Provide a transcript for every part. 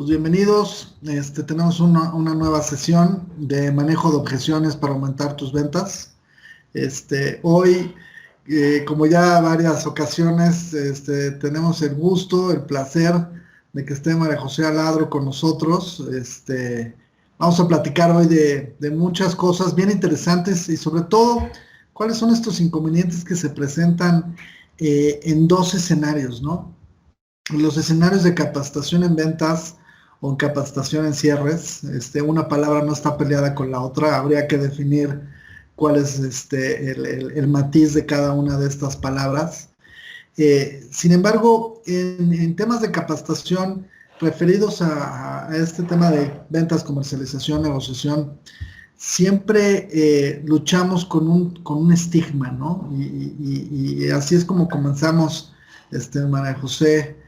Pues bienvenidos. Tenemos una nueva sesión de manejo de objeciones para aumentar tus ventas. Hoy, como ya varias ocasiones, tenemos el gusto, el placer de que esté María José Aladro con nosotros. Vamos a platicar hoy de muchas cosas bien interesantes y sobre todo, cuáles son estos inconvenientes que se presentan en dos escenarios, ¿no? Los escenarios de capacitación en ventas o en capacitación en cierres. Una palabra no está peleada con la otra, habría que definir cuál es el matiz de cada una de estas palabras. Sin embargo, en temas de capacitación referidos a este tema de ventas, comercialización, negociación, siempre luchamos con un estigma, ¿no? Y así es como comenzamos, María José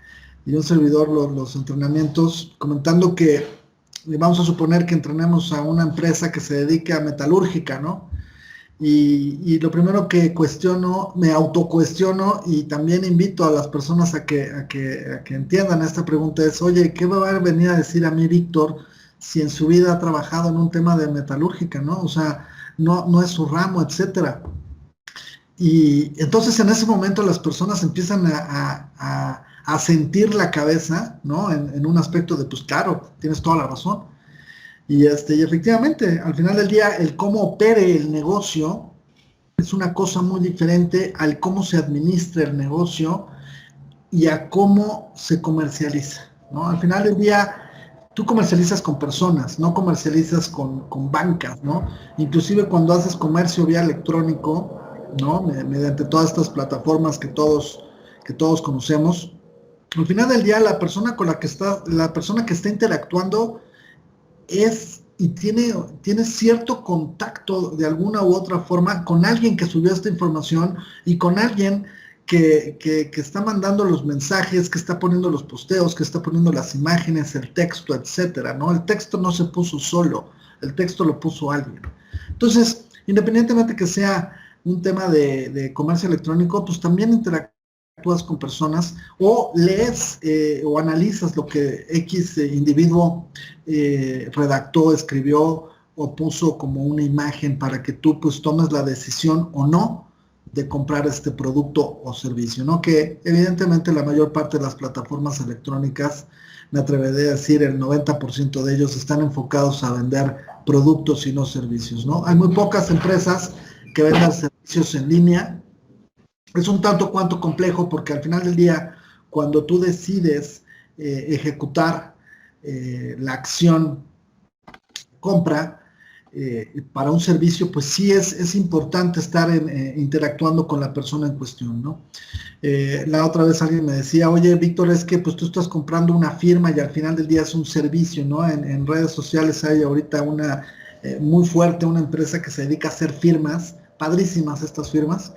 y un servidor, los entrenamientos, comentando que vamos a suponer que entrenemos a una empresa que se dedique a metalúrgica, ¿no? Y lo primero que cuestiono, me autocuestiono y también invito a las personas a que entiendan esta pregunta es, oye, ¿qué va a venir a decir a mí Víctor si en su vida ha trabajado en un tema de metalúrgica, ¿no? O sea, no es su ramo, etcétera. Y entonces en ese momento las personas empiezan a sentir la cabeza, ¿no? En un aspecto de, pues claro, tienes toda la razón. Y efectivamente, al final del día, el cómo opere el negocio es una cosa muy diferente al cómo se administra el negocio y a cómo se comercializa, ¿no? Al final del día, tú comercializas con personas, no comercializas con bancas, ¿no? Inclusive cuando haces comercio vía electrónico, ¿no? Mediante todas estas plataformas que todos conocemos. Al final del día, la persona que está interactuando es y tiene cierto contacto de alguna u otra forma con alguien que subió esta información y con alguien que está mandando los mensajes, que está poniendo los posteos, que está poniendo las imágenes, el texto, etcétera, ¿no? El texto no se puso solo, el texto lo puso alguien. Entonces, independientemente que sea un tema de comercio electrónico, pues también interactúas con personas o lees o analizas lo que X individuo redactó, escribió o puso como una imagen para que tú pues tomes la decisión o no de comprar este producto o servicio, ¿no? Que evidentemente la mayor parte de las plataformas electrónicas, me atreveré a decir el 90% de ellos están enfocados a vender productos y no servicios, ¿no? Hay muy pocas empresas que vendan servicios en línea. Es un tanto cuanto complejo porque al final del día, cuando tú decides ejecutar la acción compra para un servicio, pues sí es importante estar interactuando con la persona en cuestión, ¿no? La otra vez alguien me decía, oye, Víctor, es que pues tú estás comprando una firma y al final del día es un servicio, ¿no? En redes sociales hay ahorita una muy fuerte, una empresa que se dedica a hacer firmas, padrísimas estas firmas,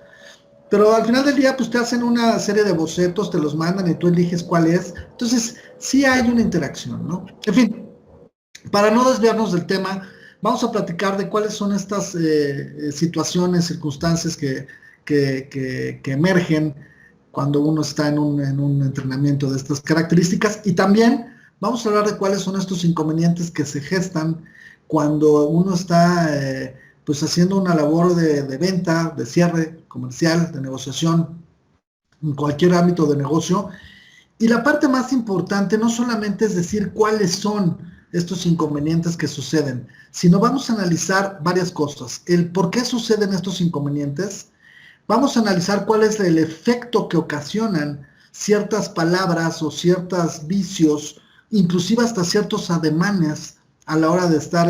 pero al final del día pues te hacen una serie de bocetos, te los mandan y tú eliges cuál es. Entonces sí hay una interacción, ¿no? En fin, para no desviarnos del tema, vamos a platicar de cuáles son estas situaciones, circunstancias que emergen cuando uno está en un entrenamiento de estas características, y también vamos a hablar de cuáles son estos inconvenientes que se gestan cuando uno está pues haciendo una labor de venta, de cierre comercial, de negociación, en cualquier ámbito de negocio. Y la parte más importante no solamente es decir cuáles son estos inconvenientes que suceden, sino vamos a analizar varias cosas. El por qué suceden estos inconvenientes, vamos a analizar cuál es el efecto que ocasionan ciertas palabras o ciertos vicios, inclusive hasta ciertos ademanes a la hora de estar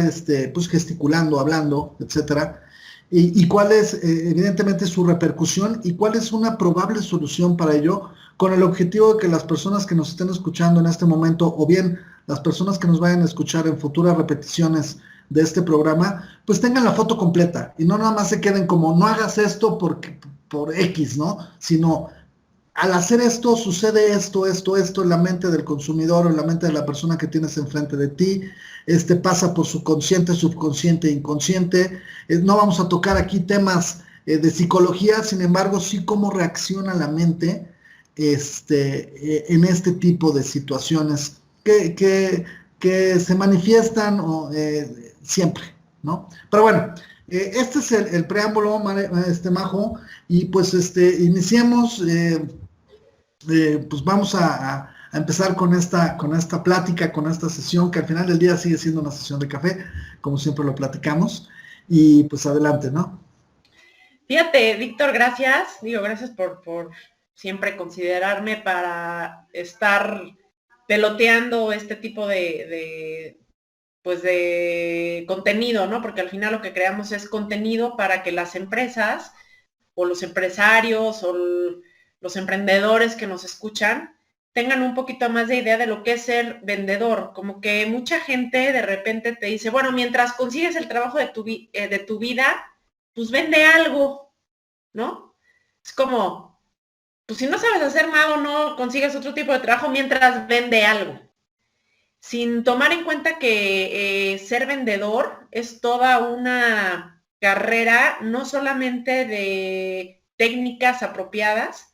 pues gesticulando, hablando, etcétera, y cuál es evidentemente su repercusión y cuál es una probable solución para ello, con el objetivo de que las personas que nos estén escuchando en este momento, o bien las personas que nos vayan a escuchar en futuras repeticiones de este programa, pues tengan la foto completa y no nada más se queden como no hagas esto por X, ¿no? Sino al hacer esto sucede esto en la mente del consumidor o en la mente de la persona que tienes enfrente de ti. Pasa por su consciente, subconsciente, inconsciente. No vamos a tocar aquí temas de psicología, sin embargo, sí cómo reacciona la mente en este tipo de situaciones que se manifiestan siempre, ¿no? Pero bueno, este es el preámbulo, Majo, y pues iniciemos, pues vamos a empezar con esta plática, con esta sesión, que al final del día sigue siendo una sesión de café, como siempre lo platicamos, y pues adelante, ¿no? Fíjate, Víctor, gracias. Gracias por siempre considerarme para estar peloteando este tipo de contenido, ¿no? Porque al final lo que creamos es contenido para que las empresas o los empresarios o los emprendedores que nos escuchan tengan un poquito más de idea de lo que es ser vendedor. Como que mucha gente de repente te dice, bueno, mientras consigues el trabajo de tu vida, pues vende algo, ¿no? Es como, pues si no sabes hacer nada o no consigues otro tipo de trabajo mientras vende algo. Sin tomar en cuenta que ser vendedor es toda una carrera, no solamente de técnicas apropiadas,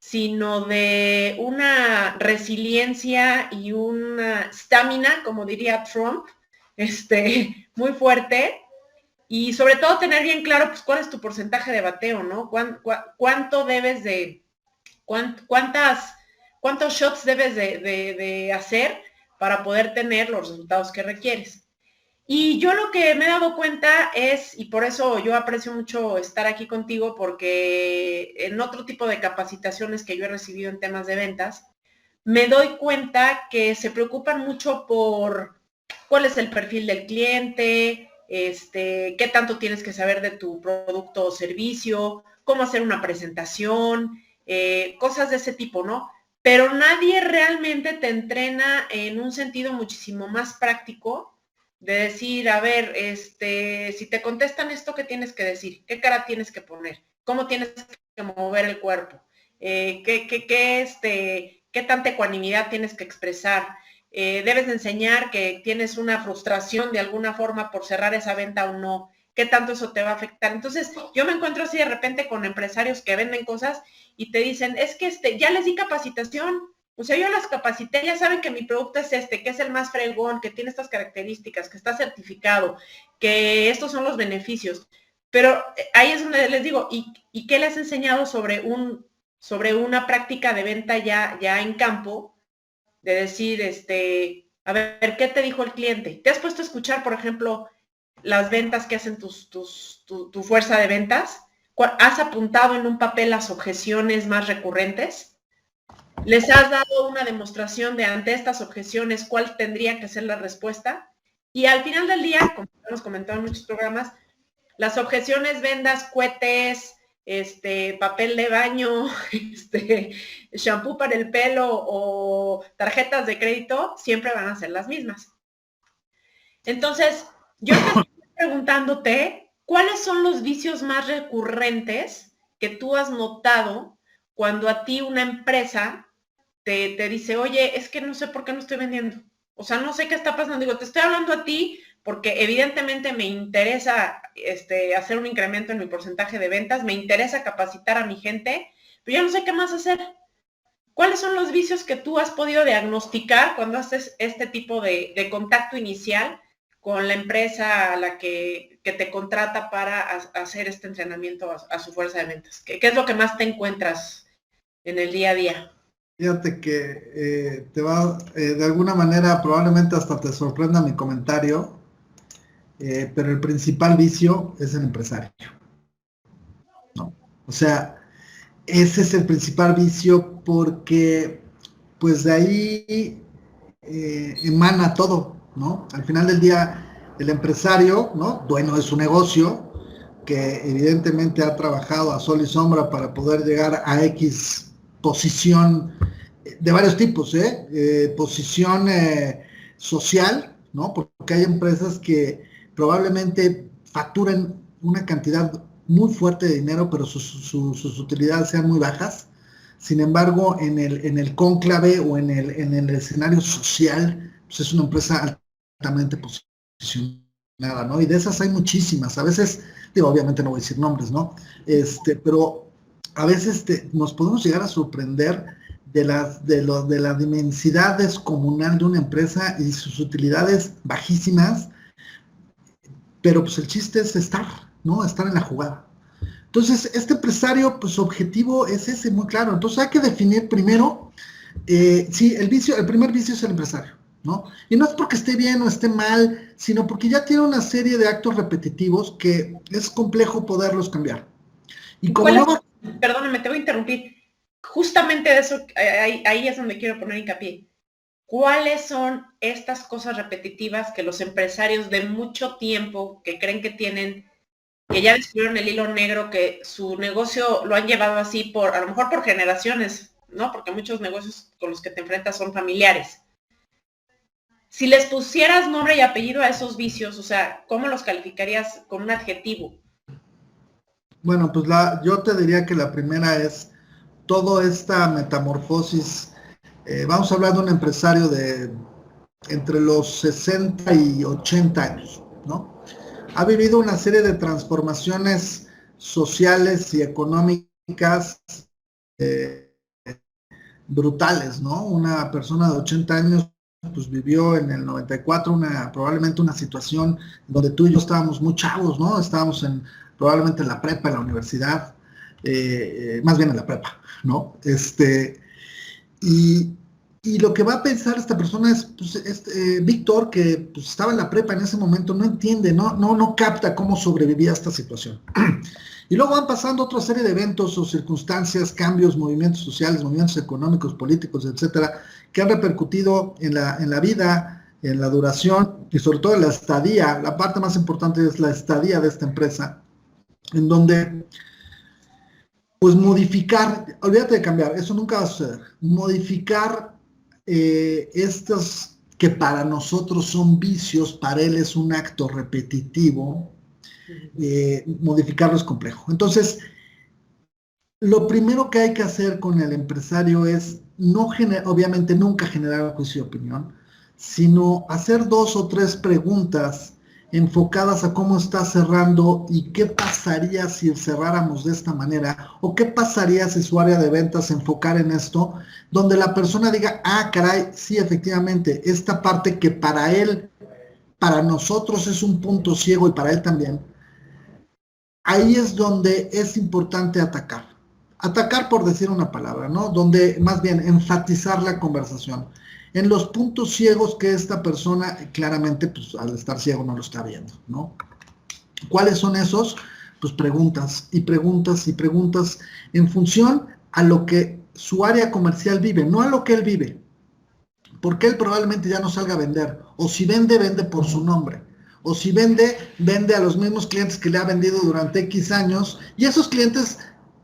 sino de una resiliencia y una estamina, como diría Trump, muy fuerte, y sobre todo tener bien claro pues cuál es tu porcentaje de bateo, ¿no? ¿Cuánto debes de, cuántos shots debes de hacer para poder tener los resultados que requieres? Y yo lo que me he dado cuenta es, y por eso yo aprecio mucho estar aquí contigo, porque en otro tipo de capacitaciones que yo he recibido en temas de ventas, me doy cuenta que se preocupan mucho por cuál es el perfil del cliente, qué tanto tienes que saber de tu producto o servicio, cómo hacer una presentación, cosas de ese tipo, ¿no? Pero nadie realmente te entrena en un sentido muchísimo más práctico de decir, a ver, si te contestan esto, ¿qué tienes que decir? ¿Qué cara tienes que poner? ¿Cómo tienes que mover el cuerpo? ¿Qué tanta ecuanimidad tienes que expresar? Debes de enseñar que tienes una frustración de alguna forma por cerrar esa venta o no. ¿Qué tanto eso te va a afectar? Entonces, yo me encuentro así de repente con empresarios que venden cosas y te dicen, es que ya les di capacitación. O sea, yo las capacité, ya saben que mi producto es que es el más fregón, que tiene estas características, que está certificado, que estos son los beneficios. Pero ahí es donde les digo, ¿y qué les he enseñado sobre una práctica de venta ya en campo? De decir, a ver, ¿qué te dijo el cliente? ¿Te has puesto a escuchar, por ejemplo, las ventas que hacen tu fuerza de ventas? ¿Has apuntado en un papel las objeciones más recurrentes? ¿Les has dado una demostración de ante estas objeciones cuál tendría que ser la respuesta? Y al final del día, como hemos comentado en muchos programas, las objeciones, vendas, cohetes, papel de baño, shampoo para el pelo o tarjetas de crédito, siempre van a ser las mismas. Entonces, yo estoy preguntándote, ¿cuáles son los vicios más recurrentes que tú has notado cuando a ti una empresa te dice, oye, es que no sé por qué no estoy vendiendo? O sea, no sé qué está pasando. Digo, te estoy hablando a ti porque evidentemente me interesa hacer un incremento en mi porcentaje de ventas, me interesa capacitar a mi gente, pero yo no sé qué más hacer. ¿Cuáles son los vicios que tú has podido diagnosticar cuando haces este tipo de contacto inicial con la empresa a la que te contrata para hacer este entrenamiento a su fuerza de ventas? ¿Qué es lo que más te encuentras en el día a día? Fíjate que te va, de alguna manera, probablemente hasta te sorprenda mi comentario, pero el principal vicio es el empresario, ¿no? O sea, ese es el principal vicio porque, pues de ahí emana todo, ¿no? Al final del día, el empresario, ¿no? Dueño de su negocio, que evidentemente ha trabajado a sol y sombra para poder llegar a X posición de varios tipos, posición social, ¿no? Porque hay empresas que probablemente facturan una cantidad muy fuerte de dinero, pero sus utilidades sean muy bajas. Sin embargo, en el cónclave o en el escenario social, pues es una empresa altamente posicionada, ¿no? Y de esas hay muchísimas. A veces, digo, obviamente no voy a decir nombres, ¿no? Pero a veces nos podemos llegar a sorprender de la dimensidad descomunal de una empresa y sus utilidades bajísimas, pero pues el chiste es estar, ¿no? Estar en la jugada. Entonces, este empresario, pues su objetivo es ese, muy claro. Entonces hay que definir primero, sí, el primer vicio es el empresario, ¿no? Y no es porque esté bien o esté mal, sino porque ya tiene una serie de actos repetitivos que es complejo poderlos cambiar. Y como no va... Perdóname, te voy a interrumpir. Justamente de eso, ahí es donde quiero poner hincapié. ¿Cuáles son estas cosas repetitivas que los empresarios de mucho tiempo, que creen que tienen, que ya descubrieron el hilo negro, que su negocio lo han llevado así a lo mejor por generaciones, ¿no? Porque muchos negocios con los que te enfrentas son familiares. Si les pusieras nombre y apellido a esos vicios, o sea, ¿cómo los calificarías con un adjetivo? Bueno, pues yo te diría que la primera es toda esta metamorfosis. Vamos a hablar de un empresario de entre los 60 y 80 años, ¿no? Ha vivido una serie de transformaciones sociales y económicas brutales, ¿no? Una persona de 80 años pues vivió en el 94 probablemente una situación donde tú y yo estábamos muy chavos, ¿no? Estábamos probablemente en la prepa, en la universidad, más bien en la prepa, ¿no? Y lo que va a pensar esta persona es, pues, Víctor, que pues, estaba en la prepa en ese momento, no entiende, no capta cómo sobrevivía a esta situación. Y luego van pasando otra serie de eventos o circunstancias, cambios, movimientos sociales, movimientos económicos, políticos, etcétera, que han repercutido en la vida, en la duración y sobre todo en la estadía. La parte más importante es la estadía de esta empresa, en donde pues modificar, olvídate de cambiar, eso nunca va a suceder, modificar estos que para nosotros son vicios, para él es un acto repetitivo, modificarlo es complejo. Entonces, lo primero que hay que hacer con el empresario es, obviamente nunca generar juicio de opinión, sino hacer 2 o 3 preguntas enfocadas a cómo está cerrando y qué pasaría si cerráramos de esta manera, o qué pasaría si su área de ventas se enfocara en esto, donde la persona diga, ah, caray, sí, efectivamente, esta parte que para él, para nosotros es un punto ciego y para él también, ahí es donde es importante atacar. Atacar por decir una palabra, ¿no? Donde más bien enfatizar la conversación. En los puntos ciegos que esta persona claramente, pues al estar ciego no lo está viendo, ¿no? ¿Cuáles son esos? Pues preguntas y preguntas y preguntas en función a lo que su área comercial vive, no a lo que él vive. Porque él probablemente ya no salga a vender, o si vende, vende por su nombre, o si vende, vende a los mismos clientes que le ha vendido durante X años, y esos clientes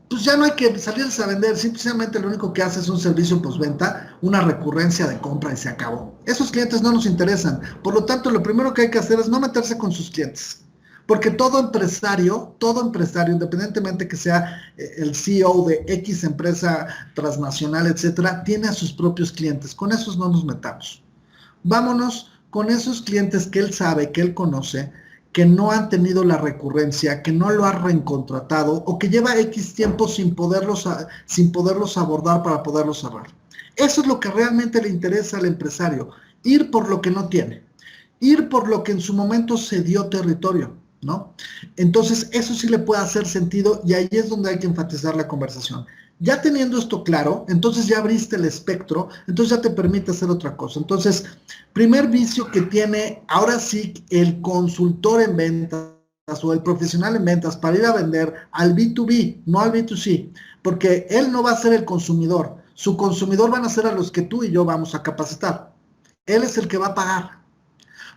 pues ya no hay que salirles a vender, simplemente lo único que hace es un servicio postventa, una recurrencia de compra y se acabó. Esos clientes no nos interesan, por lo tanto lo primero que hay que hacer es no meterse con sus clientes, porque todo empresario, independientemente que sea el CEO de X empresa transnacional, etcétera, tiene a sus propios clientes, con esos no nos metamos. Vámonos con esos clientes que él sabe, que él conoce, que no han tenido la recurrencia, que no lo ha reencontratado o que lleva X tiempo sin poderlos abordar para poderlos cerrar. Eso es lo que realmente le interesa al empresario, ir por lo que no tiene, ir por lo que en su momento se dio territorio, ¿no? Entonces eso sí le puede hacer sentido y ahí es donde hay que enfatizar la conversación. Ya teniendo esto claro, entonces ya abriste el espectro, entonces ya te permite hacer otra cosa. Entonces, primer vicio que tiene ahora sí el consultor en ventas o el profesional en ventas para ir a vender al B2B, no al B2C, porque él no va a ser el consumidor, su consumidor van a ser a los que tú y yo vamos a capacitar. Él es el que va a pagar.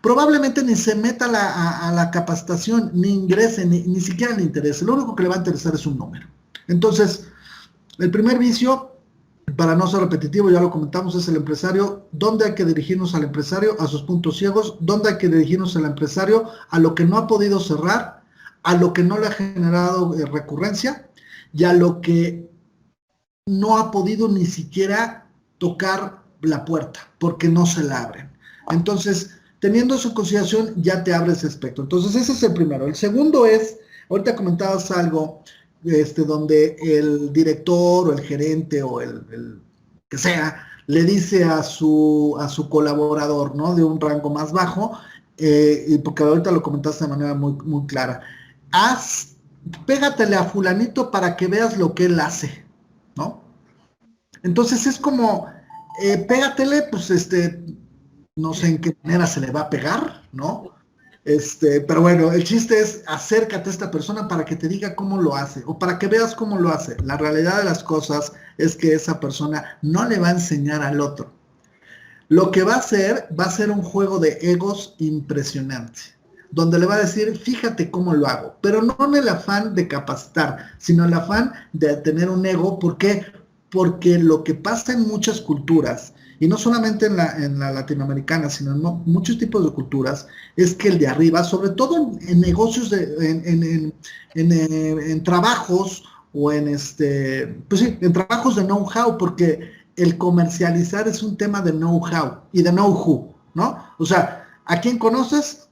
Probablemente ni se meta a la capacitación, ni ingrese, ni siquiera le interese. Lo único que le va a interesar es un número. Entonces, el primer vicio, para no ser repetitivo, ya lo comentamos, es el empresario. ¿Dónde hay que dirigirnos al empresario? A sus puntos ciegos. ¿Dónde hay que dirigirnos al empresario? A lo que no ha podido cerrar, a lo que no le ha generado recurrencia y a lo que no ha podido ni siquiera tocar la puerta porque no se la abren. Entonces, teniendo eso en consideración, ya te abre ese espectro. Entonces, ese es el primero. El segundo es, ahorita comentabas algo, donde el director o el gerente o el que sea, le dice a su colaborador, ¿no? De un rango más bajo, y porque ahorita lo comentaste de manera muy, muy clara, pégatele a fulanito para que veas lo que él hace, ¿no? Entonces es como, pégatele, pues no sé en qué manera se le va a pegar, ¿no? Pero bueno, el chiste es acércate a esta persona para que te diga cómo lo hace o para que veas cómo lo hace. La realidad de las cosas es que esa persona no le va a enseñar al otro. Lo que va a ser un juego de egos impresionante, donde le va a decir, fíjate cómo lo hago, pero no en el afán de capacitar, sino el afán de tener un ego. ¿Por qué? Porque lo que pasa en muchas culturas, y no solamente en la latinoamericana, sino en muchos tipos de culturas, es que el de arriba, sobre todo en negocios, en trabajos o pues sí, en trabajos de know-how, porque el comercializar es un tema de know-how y de know-who, ¿no? O sea, ¿a quién conoces?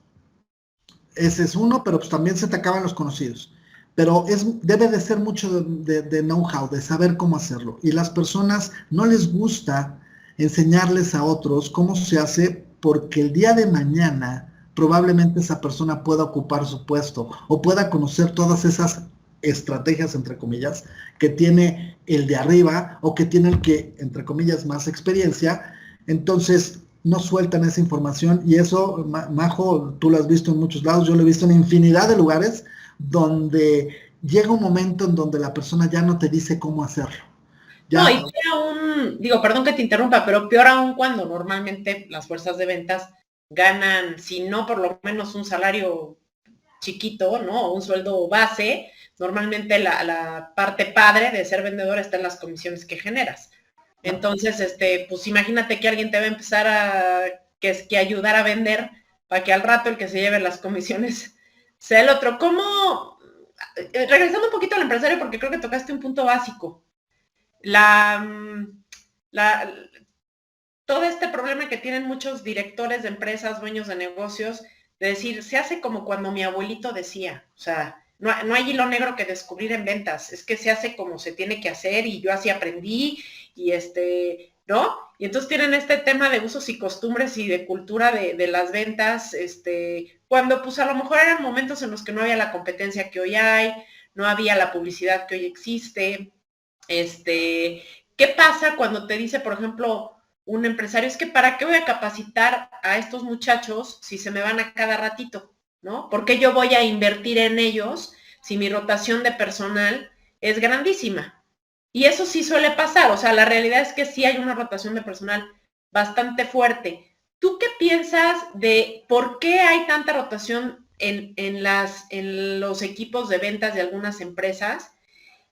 Ese es uno, pero pues también se te acaban los conocidos. Pero debe de ser mucho de know-how, de saber cómo hacerlo. Y las personas no les gusta enseñarles a otros cómo se hace, porque el día de mañana probablemente esa persona pueda ocupar su puesto o pueda conocer todas esas estrategias, entre comillas, que tiene el de arriba o que tiene el que, entre comillas, más experiencia. Entonces no sueltan esa información, y eso, Majo, tú lo has visto en muchos lados, yo lo he visto en infinidad de lugares, donde llega un momento en donde la persona ya no te dice cómo hacerlo. Ya, no, y peor aún, digo, perdón que te interrumpa, pero peor aún cuando normalmente las fuerzas de ventas ganan, si no por lo menos un salario chiquito, ¿no? O un sueldo base, normalmente la parte padre de ser vendedor está en las comisiones que generas. Entonces, pues imagínate que alguien te va a empezar que ayudar a vender para que al rato el que se lleve las comisiones sea el otro. ¿Cómo? Regresando un poquito al empresario, porque creo que tocaste un punto básico. Todo este problema que tienen muchos directores de empresas, dueños de negocios, de decir, se hace como cuando mi abuelito decía, o sea, no hay hilo negro que descubrir en ventas, es que se hace como se tiene que hacer y yo así aprendí y ¿no? Y entonces tienen este tema de usos y costumbres y de cultura de las ventas, cuando pues a lo mejor eran momentos en los que no había la competencia que hoy hay, no había la publicidad que hoy existe, ¿qué pasa cuando te dice, por ejemplo, un empresario, es que para qué voy a capacitar a estos muchachos si se me van a cada ratito, ¿no? ¿Por qué yo voy a invertir en ellos si mi rotación de personal es grandísima? Y eso sí suele pasar, o sea, la realidad es que sí hay una rotación de personal bastante fuerte. ¿Tú qué piensas de por qué hay tanta rotación en los equipos de ventas de algunas empresas?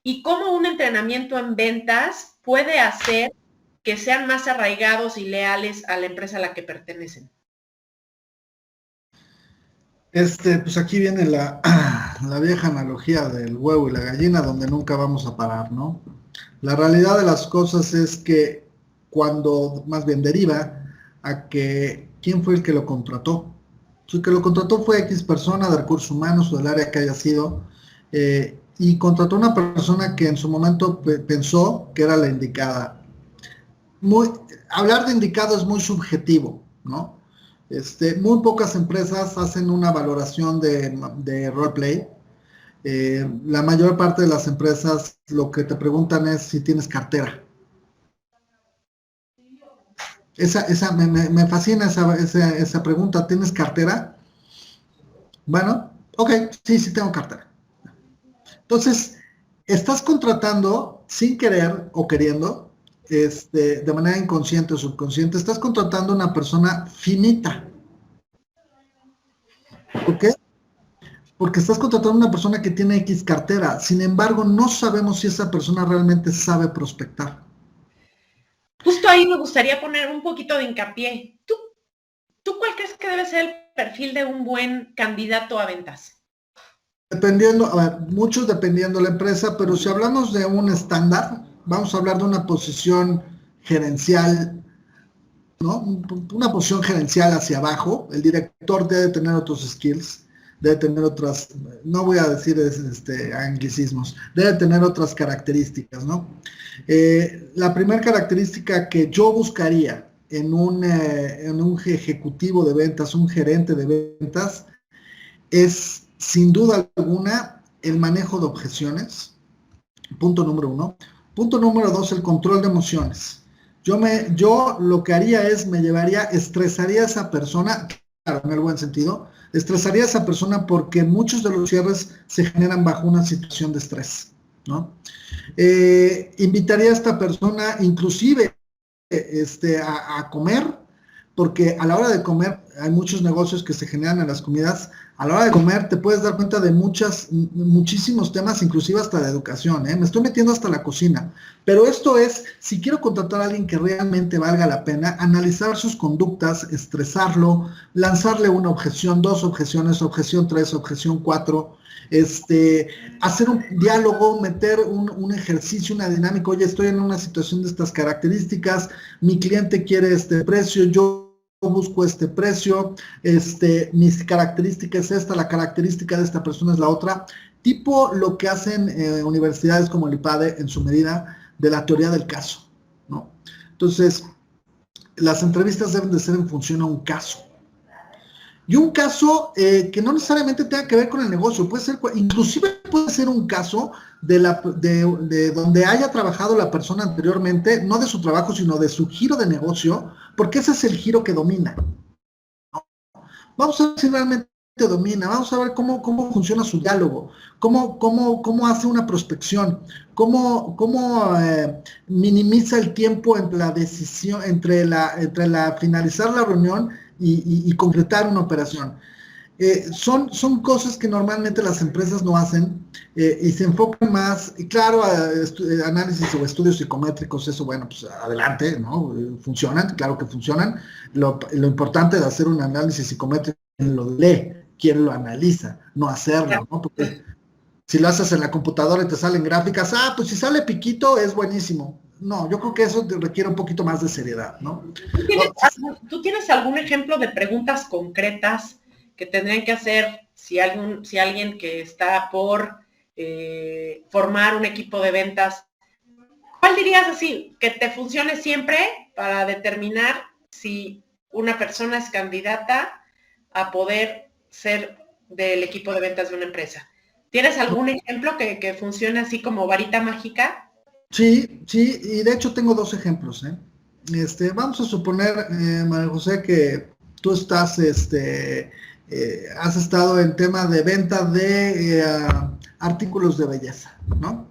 ¿Y cómo un entrenamiento en ventas puede hacer que sean más arraigados y leales a la empresa a la que pertenecen? pues aquí viene la vieja analogía del huevo y la gallina, donde nunca vamos a parar, ¿no? La realidad de las cosas es que más bien deriva a que quién fue el que lo contrató. El que lo contrató fue X persona de recursos humanos o del área que haya sido, y contrató una persona que en su momento pensó que era la indicada. Hablar de indicado es muy subjetivo, ¿no? Muy pocas empresas hacen una valoración de roleplay. La mayor parte de las empresas lo que te preguntan es si tienes cartera. Me fascina esa pregunta. ¿Tienes cartera? Bueno, ok, sí tengo cartera. Entonces, estás contratando sin querer o queriendo, de manera inconsciente o subconsciente, estás contratando a una persona finita. ¿Por qué? Porque estás contratando a una persona que tiene X cartera. Sin embargo, no sabemos si esa persona realmente sabe prospectar. Justo ahí me gustaría poner un poquito de hincapié. ¿Tú cuál crees que debe ser el perfil de un buen candidato a ventas? Dependiendo, a ver, muchos dependiendo de la empresa, pero si hablamos de un estándar, vamos a hablar de una posición gerencial, ¿no? Una posición gerencial hacia abajo. El director debe tener otros skills. debe tener otras, no voy a decir anglicismos, debe tener otras características, ¿no? La primera característica que yo buscaría en un ejecutivo de ventas, un gerente de ventas, es sin duda alguna el manejo de objeciones, punto número 1. Punto número 2, el control de emociones. Yo lo que haría es, estresaría a esa persona, claro, en el buen sentido, estresaría a esa persona porque muchos de los cierres se generan bajo una situación de estrés, ¿no? Invitaría a esta persona inclusive a comer, porque a la hora de comer hay muchos negocios que se generan en las comidas. A la hora de comer te puedes dar cuenta de muchísimos temas, inclusive hasta de educación, ¿eh? Me estoy metiendo hasta la cocina, pero esto es, si quiero contratar a alguien que realmente valga la pena, analizar sus conductas, estresarlo, lanzarle una objeción, 2 objeciones, objeción 3, objeción 4, hacer un diálogo, meter un ejercicio, una dinámica. Oye, estoy en una situación de estas características, mi cliente quiere este precio, yo busco este precio, mis características es esta, la característica de esta persona es la otra, tipo lo que hacen universidades como el IPADE en su medida de la teoría del caso, ¿no? Entonces, las entrevistas deben de ser en función a un caso. Y un caso que no necesariamente tenga que ver con el negocio, puede ser, inclusive puede ser un caso de donde haya trabajado la persona anteriormente, no de su trabajo, sino de su giro de negocio, porque ese es el giro que domina. Vamos a ver si realmente domina, vamos a ver cómo funciona su diálogo, cómo hace una prospección, cómo minimiza el tiempo entre la decisión, entre finalizar la reunión y concretar una operación. Son cosas que normalmente las empresas no hacen y se enfocan más, y claro, análisis o estudios psicométricos, eso bueno, pues adelante, ¿no? Funcionan, claro que funcionan. Lo importante de hacer un análisis psicométrico, quien lo lee, quien lo analiza, no hacerlo, ¿no? Porque si lo haces en la computadora y te salen gráficas, pues si sale piquito es buenísimo. No, yo creo que eso requiere un poquito más de seriedad, ¿no? ¿Tú tienes algún ejemplo de preguntas concretas que tendrían que hacer si alguien que está por formar un equipo de ventas? ¿Cuál dirías así que te funcione siempre para determinar si una persona es candidata a poder ser del equipo de ventas de una empresa? ¿Tienes algún ejemplo que funcione así como varita mágica? Sí, y de hecho tengo 2 ejemplos, ¿eh? Vamos a suponer, María José, que tú estás, has estado en tema de venta de artículos de belleza, ¿no?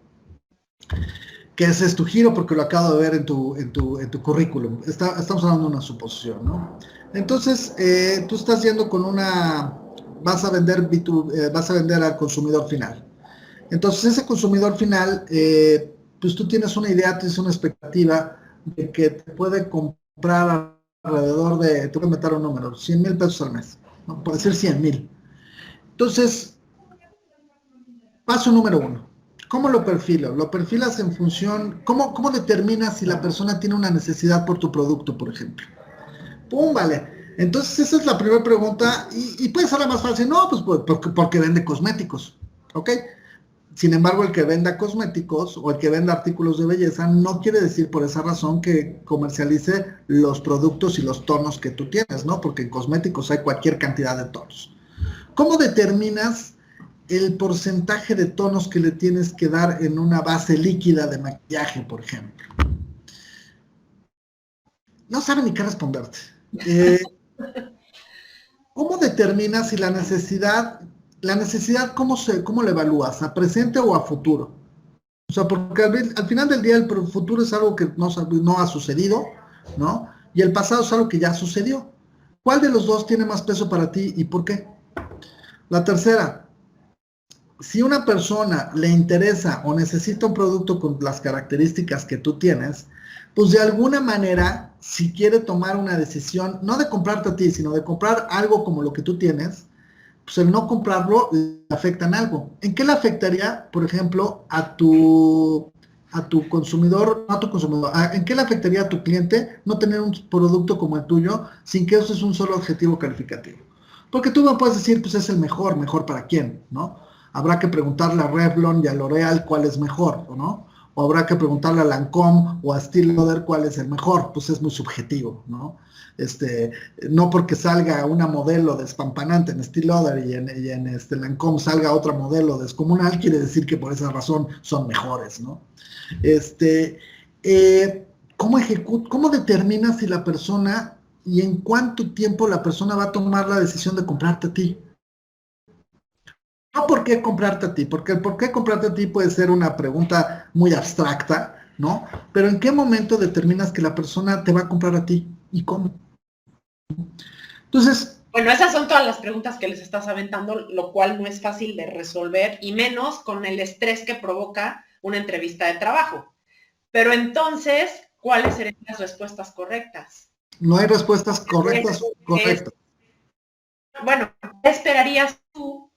Que ese es tu giro porque lo acabo de ver en tu currículum. Estamos hablando de una suposición, ¿no? Entonces, tú estás yendo con vas a vender al consumidor final. Entonces, ese consumidor final, pues tú tienes una idea, tienes una expectativa de que te puede comprar alrededor de, te voy a meter un número, 100,000 pesos al mes, ¿no? Puede ser 100,000. Entonces, paso número 1. ¿Cómo lo perfilo? Lo perfilas en función, ¿cómo determinas si la persona tiene una necesidad por tu producto, por ejemplo? ¡Pum! Vale. Entonces, esa es la primera pregunta y puede ser la más fácil. No, pues porque vende cosméticos, ¿ok? Sin embargo, el que venda cosméticos o el que venda artículos de belleza no quiere decir por esa razón que comercialice los productos y los tonos que tú tienes, ¿no? Porque en cosméticos hay cualquier cantidad de tonos. ¿Cómo determinas el porcentaje de tonos que le tienes que dar en una base líquida de maquillaje, por ejemplo? No saben ni qué responderte. ¿Cómo determinas si la necesidad, cómo la evalúas? ¿A presente o a futuro? O sea, porque al final del día el futuro es algo que no ha sucedido, ¿no? Y el pasado es algo que ya sucedió. ¿Cuál de los dos tiene más peso para ti y por qué? La tercera, si una persona le interesa o necesita un producto con las características que tú tienes, pues de alguna manera, si quiere tomar una decisión, no de comprarte a ti, sino de comprar algo como lo que tú tienes, pues el no comprarlo le afecta en algo. ¿En qué le afectaría, por ejemplo, a tu consumidor, no a tu consumidor, en qué le afectaría a tu cliente no tener un producto como el tuyo sin que eso es un solo objetivo calificativo? Porque tú me puedes decir, pues es el mejor, mejor para quién, ¿no? Habrá que preguntarle a Revlon y a L'Oreal cuál es mejor, ¿no? O habrá que preguntarle a Lancôme o a Estée Lauder cuál es el mejor, pues es muy subjetivo, ¿no? No porque salga una modelo despampanante en Estée Lauder y en Lancôme salga otra modelo descomunal, quiere decir que por esa razón son mejores, ¿no? Este, ¿Cómo determinas si la persona y en cuánto tiempo la persona va a tomar la decisión de comprarte a ti? No por qué comprarte a ti, porque el por qué comprarte a ti puede ser una pregunta muy abstracta, ¿no? Pero ¿en qué momento determinas que la persona te va a comprar a ti y cómo? Entonces, bueno, esas son todas las preguntas que les estás aventando, lo cual no es fácil de resolver y menos con el estrés que provoca una entrevista de trabajo. Pero entonces, ¿cuáles serían las respuestas correctas? No hay respuestas correctas o incorrectas. Bueno, ¿qué esperarías tú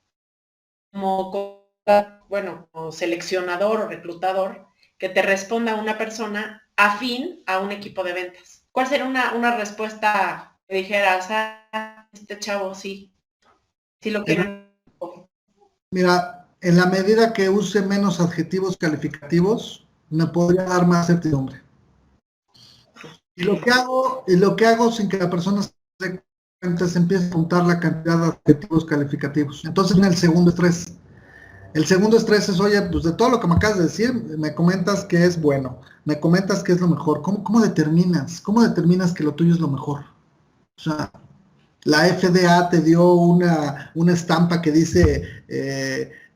como seleccionador o reclutador que te responda una persona afín a un equipo de ventas? ¿Cuál sería una respuesta que dijeras, este chavo sí lo quiero? Mira, en la medida que use menos adjetivos calificativos, me podría dar más certidumbre. Y lo que hago sin que la persona se dé cuenta, se empieza a apuntar la cantidad de adjetivos calificativos. Entonces, en el segundo estrés. El segundo estrés es, oye, pues de todo lo que me acabas de decir, me comentas que es bueno, me comentas que es lo mejor. ¿Cómo determinas? ¿Cómo determinas que lo tuyo es lo mejor? O sea, la FDA te dio una estampa que dice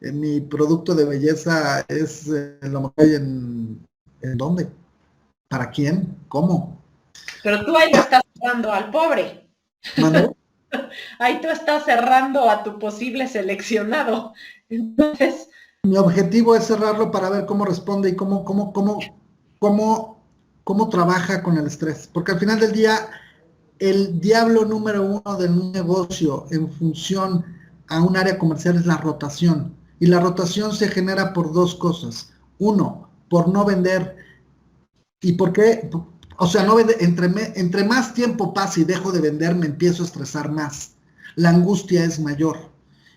mi producto de belleza es lo mejor. ¿En dónde? ¿Para quién? ¿Cómo? Pero tú ahí lo estás cerrando al pobre. ¿Mande? Ahí tú estás cerrando a tu posible seleccionado. Entonces, Mi objetivo es cerrarlo para ver cómo responde y cómo trabaja con el estrés. Porque al final del día, el diablo número uno de un negocio en función a un área comercial es la rotación. Y la rotación se genera por dos cosas. Uno, por no vender. ¿Y por qué? O sea, no vende, entre más tiempo pasa y dejo de vender, me empiezo a estresar más. La angustia es mayor.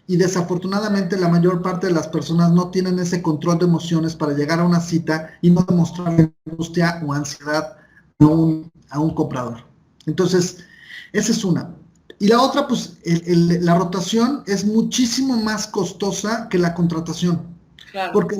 Y desafortunadamente la mayor parte de las personas no tienen ese control de emociones para llegar a una cita y no demostrar angustia o ansiedad a un comprador. Entonces, esa es una. Y la otra, pues, la rotación es muchísimo más costosa que la contratación. claro. Porque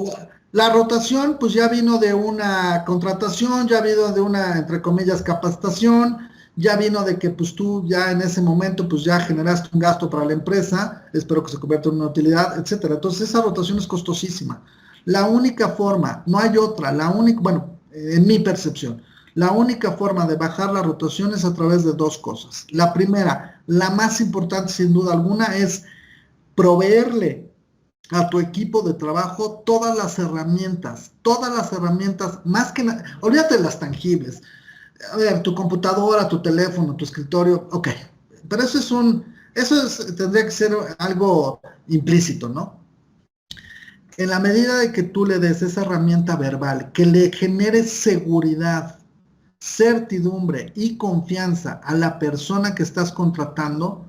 la rotación, pues ya vino de una contratación, ya vino de una, entre comillas, capacitación, ya vino de que pues tú ya en ese momento pues ya generaste un gasto para la empresa, espero que se convierta en una utilidad, etcétera. Entonces esa rotación es costosísima. La única forma, no hay otra, bueno, en mi percepción, la única forma de bajar la rotación es a través de dos cosas. La primera, la más importante sin duda alguna, es proveerle a tu equipo de trabajo todas las herramientas, más que nada, olvídate de las tangibles. A ver, tu computadora, tu teléfono, tu escritorio, ok, pero tendría que ser algo implícito, ¿no? En la medida de que tú le des esa herramienta verbal, que le genere seguridad, certidumbre y confianza a la persona que estás contratando,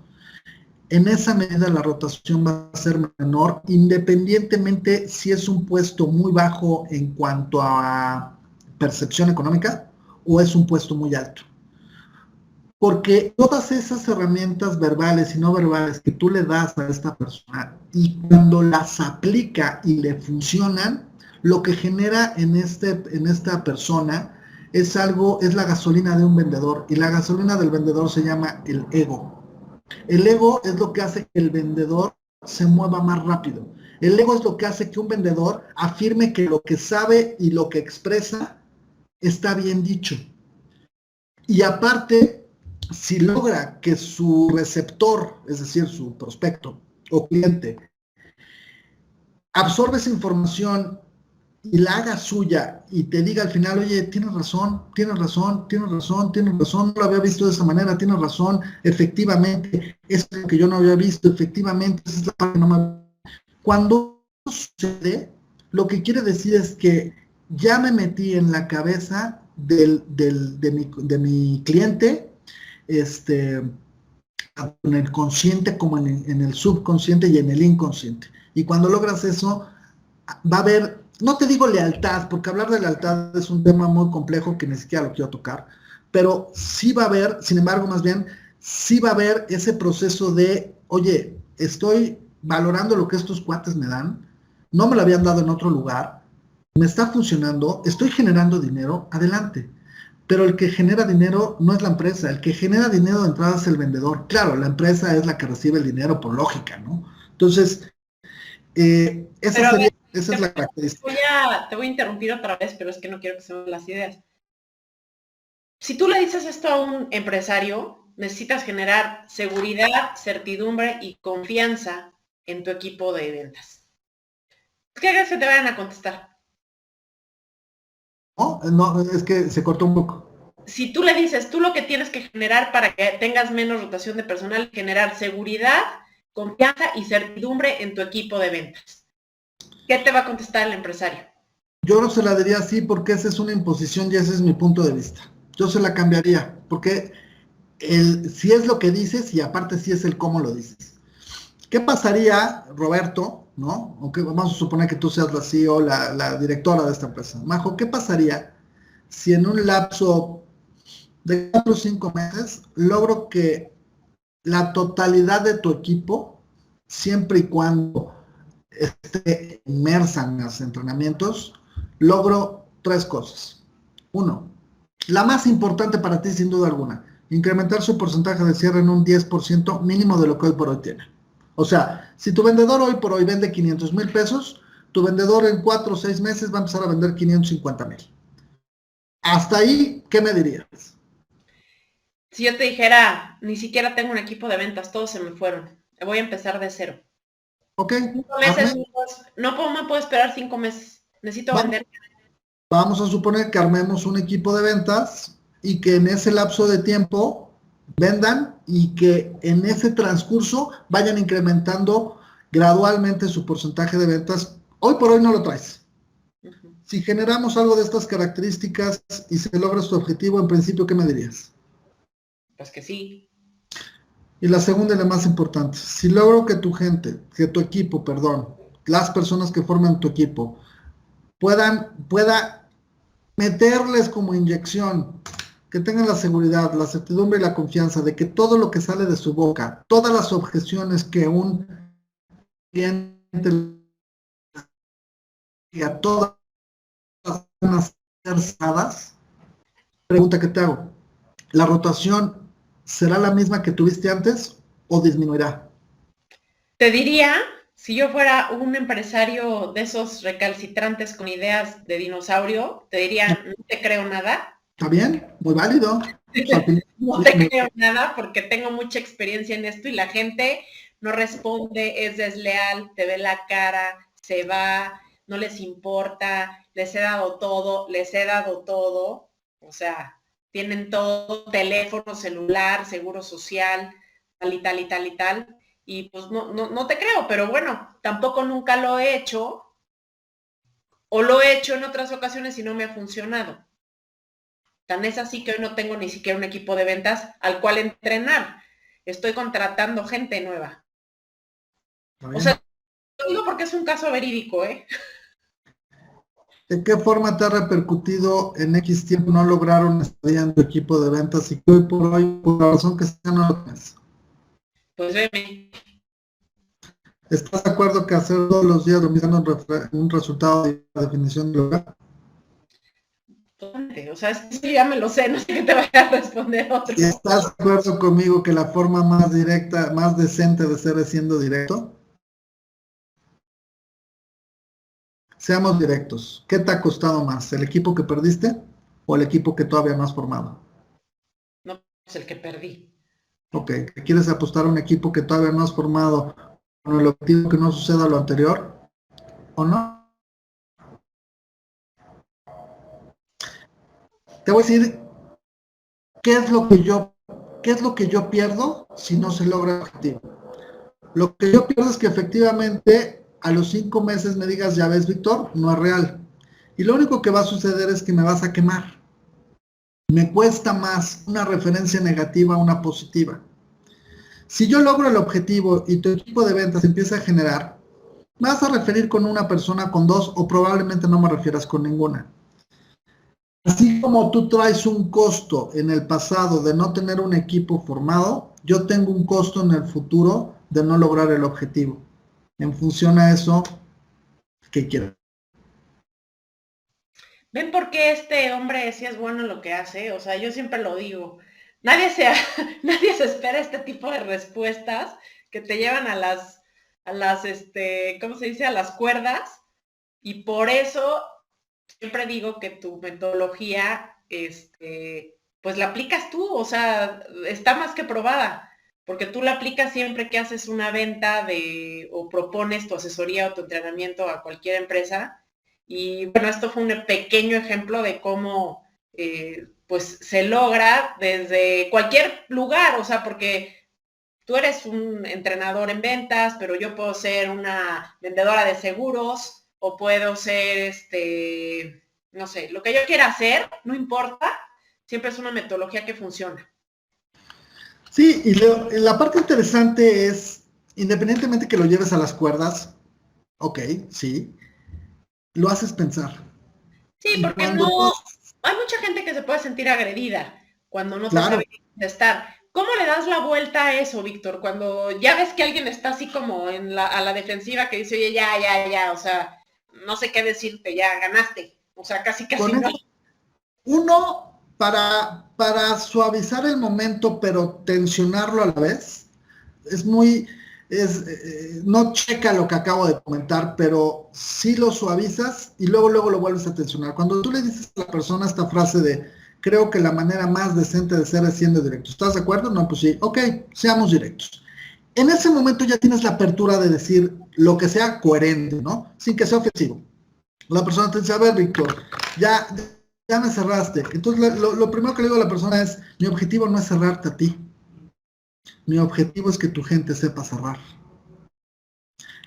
en esa medida la rotación va a ser menor, independientemente si es un puesto muy bajo en cuanto a percepción económica o es un puesto muy alto. Porque todas esas herramientas verbales y no verbales que tú le das a esta persona y cuando las aplica y le funcionan, lo que genera en esta persona es la gasolina de un vendedor, y la gasolina del vendedor se llama el ego. El ego es lo que hace que el vendedor se mueva más rápido. El ego es lo que hace que un vendedor afirme que lo que sabe y lo que expresa está bien dicho. Y aparte, si logra que su receptor, es decir, su prospecto o cliente, absorbe esa información y la haga suya y te diga al final, oye, tienes razón, no lo había visto de esa manera, tienes razón, efectivamente, es lo que yo no había visto, efectivamente, esa es la parte que no me... Cuando sucede, lo que quiere decir es que ya me metí en la cabeza de mi cliente, tanto en el consciente como en el subconsciente y en el inconsciente. Y cuando logras eso, va a haber, no te digo lealtad, porque hablar de lealtad es un tema muy complejo que ni siquiera lo quiero tocar, pero sí va a haber, sin embargo, más bien, sí va a haber ese proceso de, oye, estoy valorando lo que estos cuates me dan, no me lo habían dado en otro lugar, me está funcionando, estoy generando dinero, adelante. Pero el que genera dinero no es la empresa, el que genera dinero de entrada es el vendedor. Claro, la empresa es la que recibe el dinero por lógica, ¿no? Entonces, Pero a ver, esa es la característica. te voy a interrumpir otra vez, pero es que no quiero que se me vayan las ideas. Si tú le dices esto a un empresario, necesitas generar seguridad, certidumbre y confianza en tu equipo de ventas. ¿Qué crees que te vayan a contestar? No, no, es que se cortó un poco. Si tú le dices, tú lo que tienes que generar para que tengas menos rotación de personal, generar seguridad, confianza y certidumbre en tu equipo de ventas. ¿Qué te va a contestar el empresario? Yo no se la diría así porque esa es una imposición y ese es mi punto de vista. Yo se la cambiaría porque si es lo que dices y aparte si es el cómo lo dices. ¿Qué pasaría, Roberto, ¿no? Aunque vamos a suponer que tú seas la CEO, la directora de esta empresa. Majo, ¿qué pasaría si en un lapso de 4 o 5 meses logro que la totalidad de tu equipo, siempre y cuando esté inmersa en los entrenamientos, logro 3 cosas? Uno, la más importante para ti sin duda alguna, incrementar su porcentaje de cierre en un 10% mínimo de lo que hoy por hoy tiene. O sea, si tu vendedor hoy por hoy vende 500,000 pesos, tu vendedor en 4 o 6 meses va a empezar a vender 550,000. Hasta ahí, ¿qué me dirías? Si yo te dijera, ni siquiera tengo un equipo de ventas, todos se me fueron. Voy a empezar de cero. Ok, 5 meses, no me puedo esperar 5 meses. Necesito vender. Vamos a suponer que armemos un equipo de ventas y que en ese lapso de tiempo vendan y que en ese transcurso vayan incrementando gradualmente su porcentaje de ventas. Hoy por hoy no lo traes. Si generamos algo de estas características y se logra su objetivo, en principio, ¿qué me dirías? Pues que sí. Y la segunda y la más importante, si logro que tu equipo, perdón, las personas que forman tu equipo pueda meterles como inyección, que tengan la seguridad, la certidumbre y la confianza de que todo lo que sale de su boca, todas las objeciones que un cliente diga, todas van a ser sadas. Pregunta que te hago, ¿la rotación será la misma que tuviste antes o disminuirá? Te diría, si yo fuera un empresario de esos recalcitrantes con ideas de dinosaurio, te diría, no te creo nada. ¿Está bien? Muy válido. No te creo nada porque tengo mucha experiencia en esto y la gente no responde, es desleal, te ve la cara, se va, no les importa, les he dado todo, o sea, tienen todo, teléfono, celular, seguro social, tal y tal y tal y tal, y pues no te creo, pero bueno, tampoco nunca lo he hecho, o lo he hecho en otras ocasiones y no me ha funcionado. Tan es así que hoy no tengo ni siquiera un equipo de ventas al cual entrenar. Estoy contratando gente nueva. O sea, lo digo porque es un caso verídico, ¿eh? ¿De qué forma te ha repercutido en X tiempo no lograr una estadía en tu equipo de ventas y que hoy, por la razón que sea, no lo tienes? Pues veme. ¿Estás de acuerdo que hacer todos los días lo mismo un resultado de la definición de lugar? O sea, eso ya me lo sé, no sé qué te vaya a responder otro. ¿Y estás de acuerdo conmigo que la forma más directa, más decente de ser es siendo directo? Seamos directos. ¿Qué te ha costado más? ¿El equipo que perdiste o el equipo que todavía no has formado? No, es el que perdí. Ok, ¿quieres apostar a un equipo que todavía no has formado con el objetivo que no suceda lo anterior o no? Te voy a decir qué es lo que yo pierdo si no se logra el objetivo. Lo que yo pierdo es que efectivamente a los 5 meses me digas, ya ves, Víctor, no es real. Y lo único que va a suceder es que me vas a quemar. Me cuesta más una referencia negativa a una positiva. Si yo logro el objetivo y tu equipo de ventas empieza a generar, me vas a referir con una persona, con dos, o probablemente no me refieras con ninguna. Así como tú traes un costo en el pasado de no tener un equipo formado, yo tengo un costo en el futuro de no lograr el objetivo. En función a eso, ¿qué quiero? ¿Ven por qué este hombre sí es bueno en lo que hace? O sea, yo siempre lo digo. Nadie se, nadie se espera este tipo de respuestas que te llevan ¿cómo se dice? A las cuerdas. Y por eso siempre digo que tu metodología, pues la aplicas tú, o sea, está más que probada, porque tú la aplicas siempre que haces una venta o propones tu asesoría o tu entrenamiento a cualquier empresa. Y bueno, esto fue un pequeño ejemplo de cómo pues se logra desde cualquier lugar, o sea, porque tú eres un entrenador en ventas, pero yo puedo ser una vendedora de seguros o puedo ser, no sé, lo que yo quiera hacer, no importa, siempre es una metodología que funciona. Sí, y la parte interesante es, independientemente que lo lleves a las cuerdas, ok, sí, lo haces pensar. Sí, Y porque cuando tú, no, hay mucha gente que se puede sentir agredida cuando no te claro, sabe contestar. ¿Cómo le das la vuelta a eso, Víctor? Cuando ya ves que alguien está así como a la defensiva que dice, oye, ya, o sea, no sé qué decirte, ya ganaste. O sea, casi con no. eso, uno, para suavizar el momento, pero tensionarlo a la vez, es muy, no checa lo que acabo de comentar, pero sí lo suavizas y luego lo vuelves a tensionar. Cuando tú le dices a la persona esta frase de, creo que la manera más decente de ser es siendo directo, ¿estás de acuerdo? No, pues sí, ok, seamos directos. En ese momento ya tienes la apertura de decir lo que sea coherente, ¿no? Sin que sea ofensivo. La persona te dice, a ver, Víctor, ya, ya me cerraste. Entonces, lo primero que le digo a la persona es, mi objetivo no es cerrarte a ti. Mi objetivo es que tu gente sepa cerrar.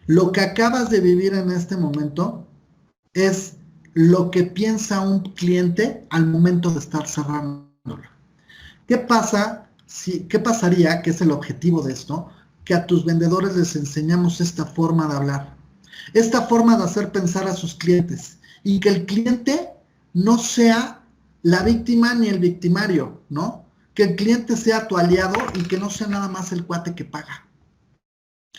Lo que acabas de vivir en este momento es lo que piensa un cliente al momento de estar cerrando. ¿Qué pasa qué pasaría, que es el objetivo de esto, que a tus vendedores les enseñamos esta forma de hablar, esta forma de hacer pensar a sus clientes y que el cliente no sea la víctima ni el victimario, ¿no? Que el cliente sea tu aliado y que no sea nada más el cuate que paga.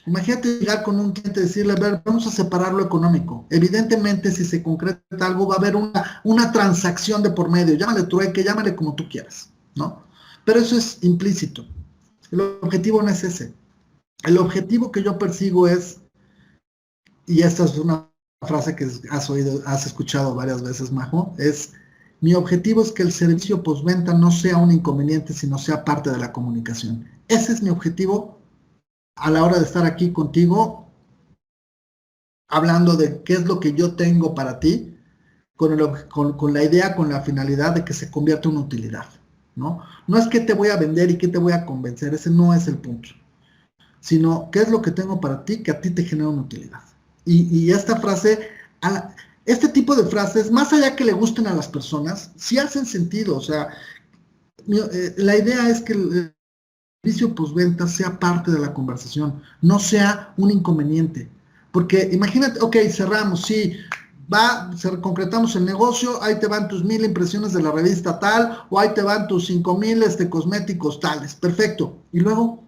Imagínate llegar con un cliente y decirle, a ver, vamos a separar lo económico. Evidentemente, si se concreta algo, va a haber una transacción de por medio. Llámale trueque, llámale como tú quieras, ¿no? Pero eso es implícito. El objetivo no es ese. El objetivo que yo persigo es, y esta es una frase que has escuchado varias veces, Majo, es, mi objetivo es que el servicio postventa no sea un inconveniente, sino sea parte de la comunicación. Ese es mi objetivo a la hora de estar aquí contigo, hablando de qué es lo que yo tengo para ti, con la idea, con la finalidad de que se convierta en una utilidad, ¿no? No es que te voy a vender y que te voy a convencer, ese no es el punto, sino qué es lo que tengo para ti que a ti te genera una utilidad. Y esta frase, este tipo de frases, más allá que le gusten a las personas, sí hacen sentido, o sea, la idea es que el servicio postventa sea parte de la conversación, no sea un inconveniente. Porque imagínate, ok, cerramos, sí, concretamos el negocio, ahí te van tus 1000 impresiones de la revista tal, o ahí te van tus 5000 cosméticos tales, perfecto. Y luego,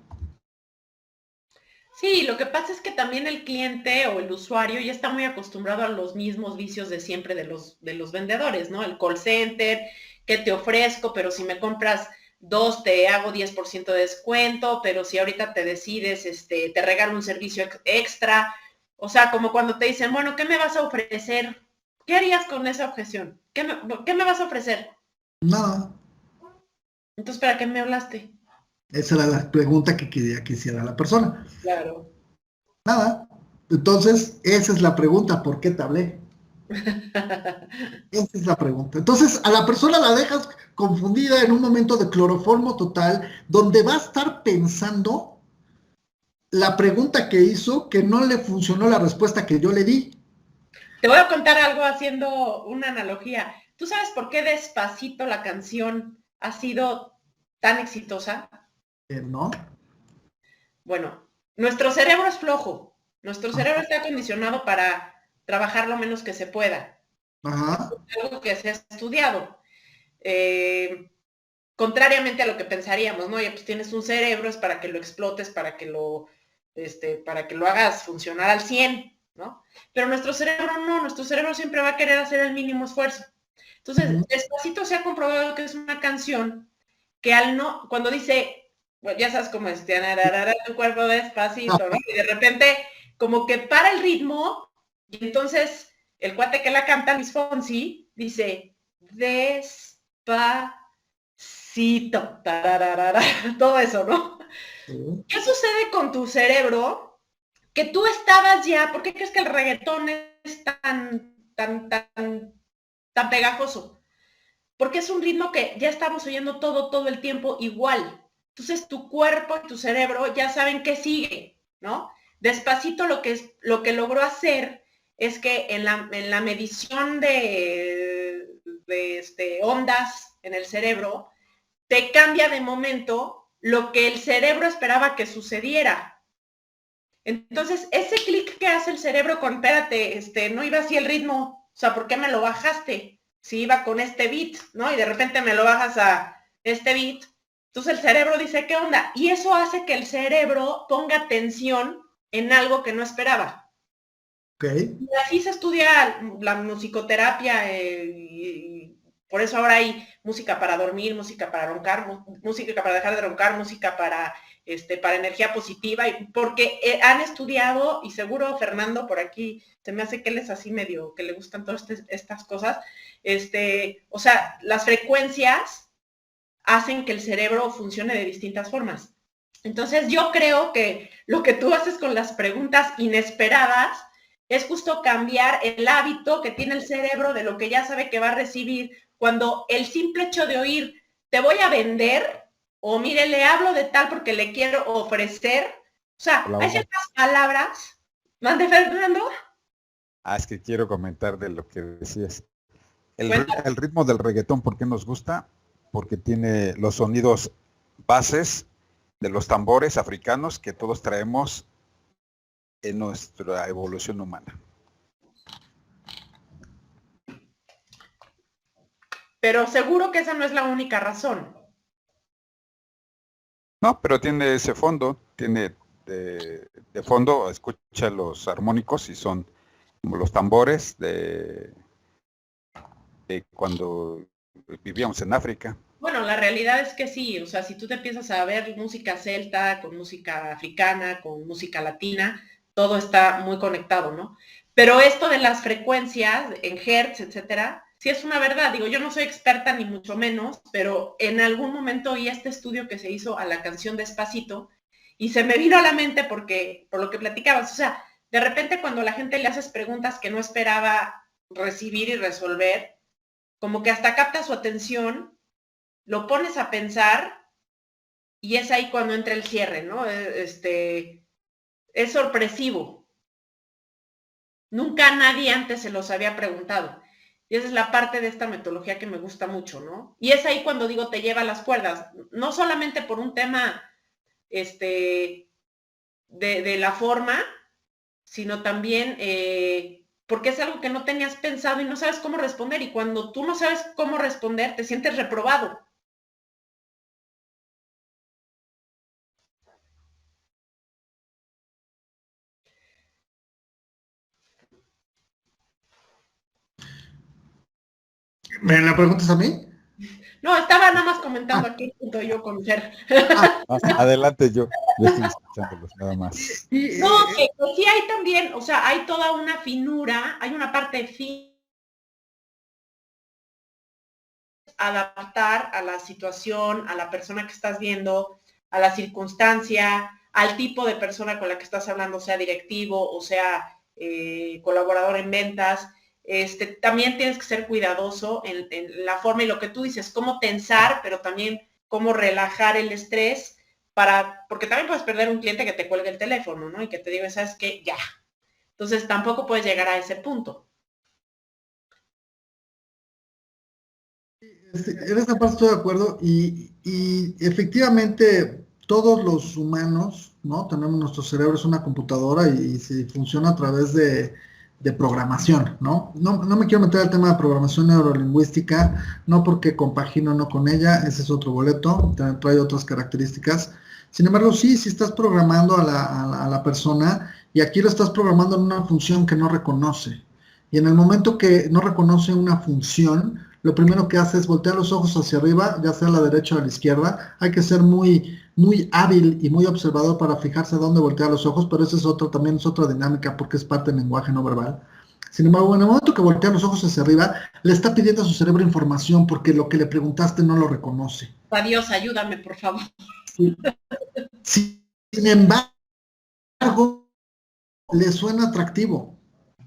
Sí, lo que pasa es que también el cliente o el usuario ya está muy acostumbrado a los mismos vicios de siempre de los vendedores, ¿no? El call center, ¿qué te ofrezco? Pero si me compras dos, te hago 10% de descuento, pero si ahorita te decides, te regalo un servicio extra. O sea, como cuando te dicen, bueno, ¿qué me vas a ofrecer? ¿Qué harías con esa objeción? ¿Qué me vas a ofrecer? nada. Entonces, ¿para qué me hablaste? Esa era la pregunta que quería que hiciera la persona. Claro. Nada. Entonces, esa es la pregunta, ¿por qué te hablé? Esa es la pregunta. Entonces, a la persona la dejas confundida en un momento de cloroformo total, donde va a estar pensando la pregunta que hizo, que no le funcionó la respuesta que yo le di. Te voy a contar algo haciendo una analogía. ¿Tú sabes por qué Despacito la canción ha sido tan exitosa? ¿No? Bueno, nuestro cerebro es flojo. Nuestro cerebro está acondicionado para trabajar lo menos que se pueda. Ajá. Es algo que se ha estudiado. Contrariamente a lo que pensaríamos, ¿no? Ya pues tienes un cerebro, es para que lo explotes, para que lo hagas funcionar al 100, ¿no? Pero nuestro cerebro no, nuestro cerebro siempre va a querer hacer el mínimo esfuerzo. Entonces, Despacito se ha comprobado que es una canción que cuando dice, bueno, ya sabes cómo es, tu cuerpo despacito, ¿no? Y de repente, como que para el ritmo, y entonces el cuate que la canta, Luis Fonsi, dice, despacito, tararara, todo eso, ¿no? ¿Qué sucede con tu cerebro? Que tú estabas ya, ¿por qué crees que el reggaetón es tan pegajoso? Porque es un ritmo que ya estamos oyendo todo el tiempo igual. Entonces tu cuerpo y tu cerebro ya saben qué sigue, ¿no? Despacito lo que logró hacer es que en la medición de ondas en el cerebro, te cambia de momento lo que el cerebro esperaba que sucediera. Entonces, ese clic que hace el cerebro con, espérate, no iba así el ritmo, o sea, ¿por qué me lo bajaste? Si iba con este beat, ¿no? Y de repente me lo bajas a este beat. Entonces el cerebro dice, ¿qué onda? Y eso hace que el cerebro ponga atención en algo que no esperaba. Okay. Y así se estudia la musicoterapia y por eso ahora hay música para dormir, música para roncar, música para dejar de roncar, música para energía positiva, porque han estudiado, y seguro Fernando por aquí, se me hace que él es así medio, que le gustan todas estas cosas, o sea, las frecuencias hacen que el cerebro funcione de distintas formas. Entonces yo creo que lo que tú haces con las preguntas inesperadas es justo cambiar el hábito que tiene el cerebro de lo que ya sabe que va a recibir, cuando el simple hecho de oír, te voy a vender, o mire, le hablo de tal porque le quiero ofrecer, o sea, hay ciertas palabras. ¿Mande, Fernando? Es que quiero comentar de lo que decías. El ritmo del reggaetón, ¿por qué nos gusta? Porque tiene los sonidos bases de los tambores africanos que todos traemos en nuestra evolución humana. Pero seguro que esa no es la única razón. No, pero tiene ese fondo, tiene de fondo, escucha los armónicos y son como los tambores de cuando vivíamos en África. Bueno, la realidad es que sí, o sea, si tú te empiezas a ver música celta, con música africana, con música latina, todo está muy conectado, ¿no? Pero esto de las frecuencias en hertz, etcétera, sí es una verdad. Digo, yo no soy experta ni mucho menos, pero en algún momento oí este estudio que se hizo a la canción Despacito y se me vino a la mente por lo que platicabas, o sea, de repente cuando la gente le haces preguntas que no esperaba recibir y resolver, como que hasta capta su atención, lo pones a pensar y es ahí cuando entra el cierre, ¿no? Es sorpresivo. Nunca nadie antes se los había preguntado. Y esa es la parte de esta metodología que me gusta mucho, ¿no? Y es ahí cuando digo te lleva a las cuerdas, no solamente por un tema de la forma, sino también porque es algo que no tenías pensado y no sabes cómo responder. Y cuando tú no sabes cómo responder, te sientes reprobado. ¿Me la preguntas a mí? No, estaba nada más comentando aquí el punto yo con Fer. Adelante, yo estoy escuchándolos nada más. No, que sí hay también, o sea, hay toda una finura, hay una parte fina, adaptar a la situación, a la persona que estás viendo, a la circunstancia, al tipo de persona con la que estás hablando, sea directivo o sea colaborador en ventas. También tienes que ser cuidadoso en la forma y lo que tú dices, cómo tensar, pero también cómo relajar el estrés, porque también puedes perder un cliente que te cuelgue el teléfono, ¿no? Y que te diga, ¿sabes qué? Ya. Entonces tampoco puedes llegar a ese punto. En esta parte estoy de acuerdo y efectivamente todos los humanos ¿no? Tenemos nuestro cerebro, es una computadora y si funciona a través de programación, ¿no? No me quiero meter al tema de programación neurolingüística, no porque compagino no con ella, ese es otro boleto, trae otras características. Sin embargo, sí estás programando a la persona y aquí lo estás programando en una función que no reconoce. Y en el momento que no reconoce una función, lo primero que hace es voltear los ojos hacia arriba, ya sea a la derecha o a la izquierda. Hay que ser muy hábil y muy observador para fijarse dónde voltear los ojos, pero esa es también es otra dinámica porque es parte del lenguaje no verbal. Sin embargo, en el momento que voltea los ojos hacia arriba, le está pidiendo a su cerebro información porque lo que le preguntaste no lo reconoce. Adiós, ayúdame, por favor. Sí. Sin embargo, le suena atractivo.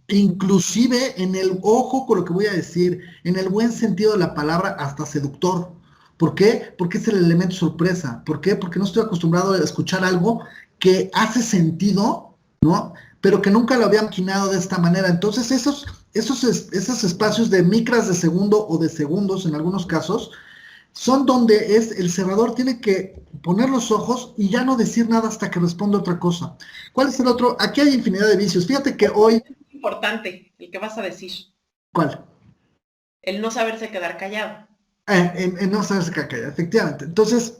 Inclusive en el ojo con lo que voy a decir, en el buen sentido de la palabra, hasta seductor. ¿Por qué? Porque es el elemento sorpresa. ¿Por qué? Porque no estoy acostumbrado a escuchar algo que hace sentido, ¿no? Pero que nunca lo había maquinado de esta manera. Entonces esos espacios de micras de segundo o de segundos en algunos casos son donde el cerrador tiene que poner los ojos y ya no decir nada hasta que responda otra cosa. ¿Cuál es el otro? Aquí hay infinidad de vicios. Fíjate que hoy... Es importante el que vas a decir. ¿Cuál? El no saberse quedar callado. En no saberse quedar callado, efectivamente. Entonces,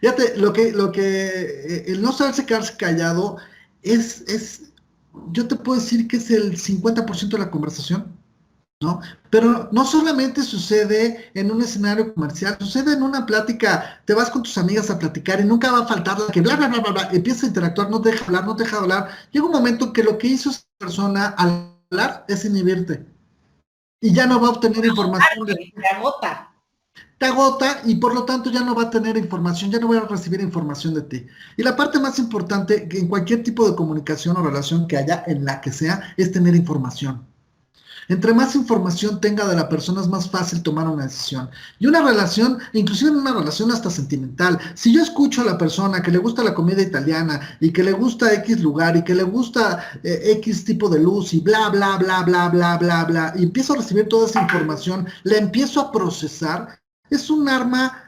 fíjate, el no saberse quedarse callado yo te puedo decir que es el 50% de la conversación, ¿no? Pero no solamente sucede en un escenario comercial, sucede en una plática, te vas con tus amigas a platicar y nunca va a faltar la que bla, bla, bla, bla, bla, empieza a interactuar, no te deja hablar, no te deja hablar. Llega un momento que lo que hizo esa persona al hablar es inhibirte y ya no va a obtener información. Te agota y por lo tanto ya no va a tener información, ya no va a recibir información de ti. Y la parte más importante en cualquier tipo de comunicación o relación que haya, en la que sea, es tener información. Entre más información tenga de la persona es más fácil tomar una decisión. Y una relación, inclusive en una relación hasta sentimental, si yo escucho a la persona que le gusta la comida italiana y que le gusta X lugar y que le gusta X tipo de luz y bla, bla, bla, bla, bla, bla, bla, y empiezo a recibir toda esa información, la empiezo a procesar, es un arma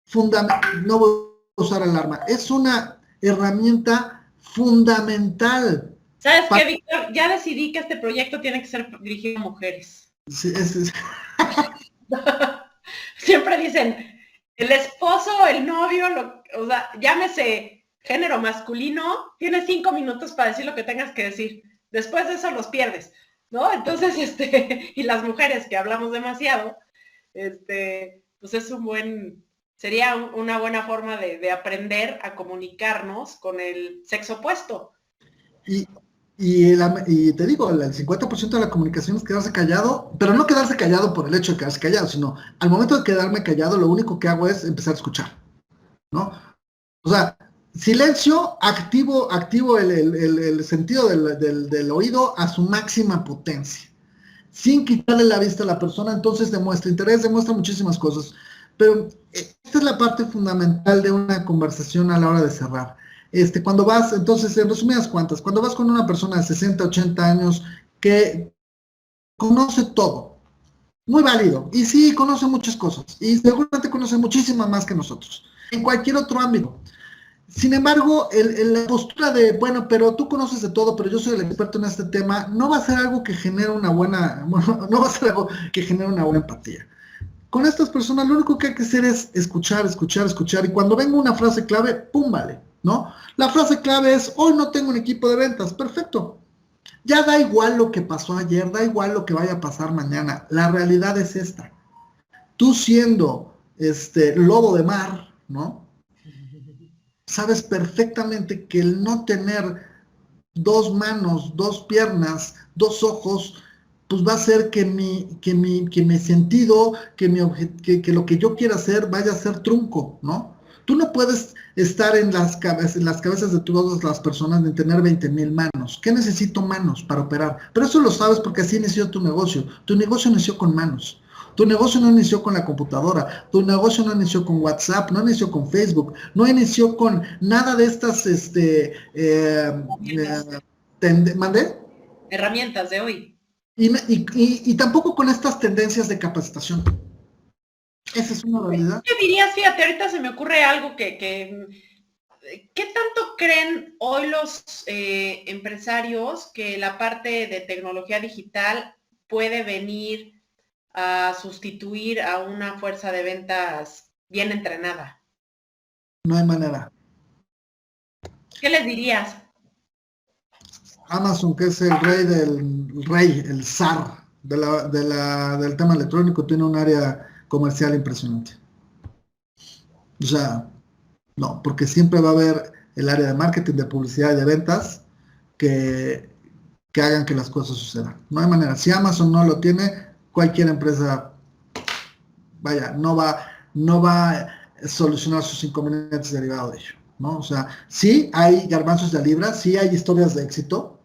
fundamental, no voy a usar el arma, es una herramienta fundamental. ¿Sabes qué, Víctor? Ya decidí que este proyecto tiene que ser dirigido a mujeres. Sí, Siempre dicen, el esposo, el novio, o sea, llámese género masculino, tienes 5 minutos para decir lo que tengas que decir. Después de eso los pierdes, ¿no? Entonces, y las mujeres que hablamos demasiado, pues es sería una buena forma de aprender a comunicarnos con el sexo opuesto. Y te digo, el 50% de la comunicación es quedarse callado, pero no quedarse callado por el hecho de quedarse callado, sino al momento de quedarme callado, lo único que hago es empezar a escuchar, ¿no? O sea, silencio, activo el sentido del oído a su máxima potencia, sin quitarle la vista a la persona, entonces demuestra interés, demuestra muchísimas cosas. Pero esta es la parte fundamental de una conversación a la hora de cerrar. Cuando vas, entonces, en resumidas cuentas, cuando vas con una persona de 60, 80 años que conoce todo, muy válido, y sí, conoce muchas cosas, y seguramente conoce muchísimas más que nosotros, en cualquier otro ámbito. Sin embargo, la postura de, bueno, pero tú conoces de todo, pero yo soy el experto en este tema, no va a ser algo que genere una buena empatía. Con estas personas lo único que hay que hacer es escuchar, escuchar, escuchar, y cuando venga una frase clave, ¡pum! Vale, ¿no? La frase clave es, hoy no tengo un equipo de ventas, perfecto. Ya da igual lo que pasó ayer, da igual lo que vaya a pasar mañana, la realidad es esta. Tú siendo lobo de mar, ¿no? Sabes perfectamente que el no tener 2 manos, 2 piernas, 2 ojos, pues va a hacer que mi sentido, que lo que yo quiera hacer vaya a ser trunco, ¿no? Tú no puedes estar en las cabezas de todas las personas de tener 20,000 manos. ¿Qué necesito manos para operar? Pero eso lo sabes porque así inició tu negocio. Tu negocio inició con manos. Tu negocio no inició con la computadora, tu negocio no inició con WhatsApp, no inició con Facebook, no inició con nada de estas, ¿mandé? Herramientas de hoy. Y tampoco con estas tendencias de capacitación. Esa es una realidad. ¿Qué dirías? Fíjate, ahorita se me ocurre algo que ¿qué tanto creen hoy los empresarios que la parte de tecnología digital puede venir a sustituir a una fuerza de ventas bien entrenada? No hay manera. ¿Qué les dirías? Amazon, que es el zar del tema electrónico, tiene un área comercial impresionante. O sea, no, porque siempre va a haber el área de marketing, de publicidad y de ventas que, que hagan que las cosas sucedan. No hay manera. Si Amazon no lo tiene, cualquier empresa, vaya, no va a solucionar sus inconvenientes derivados de ello, ¿no? O sea, sí hay garbanzos de libra, sí hay historias de éxito.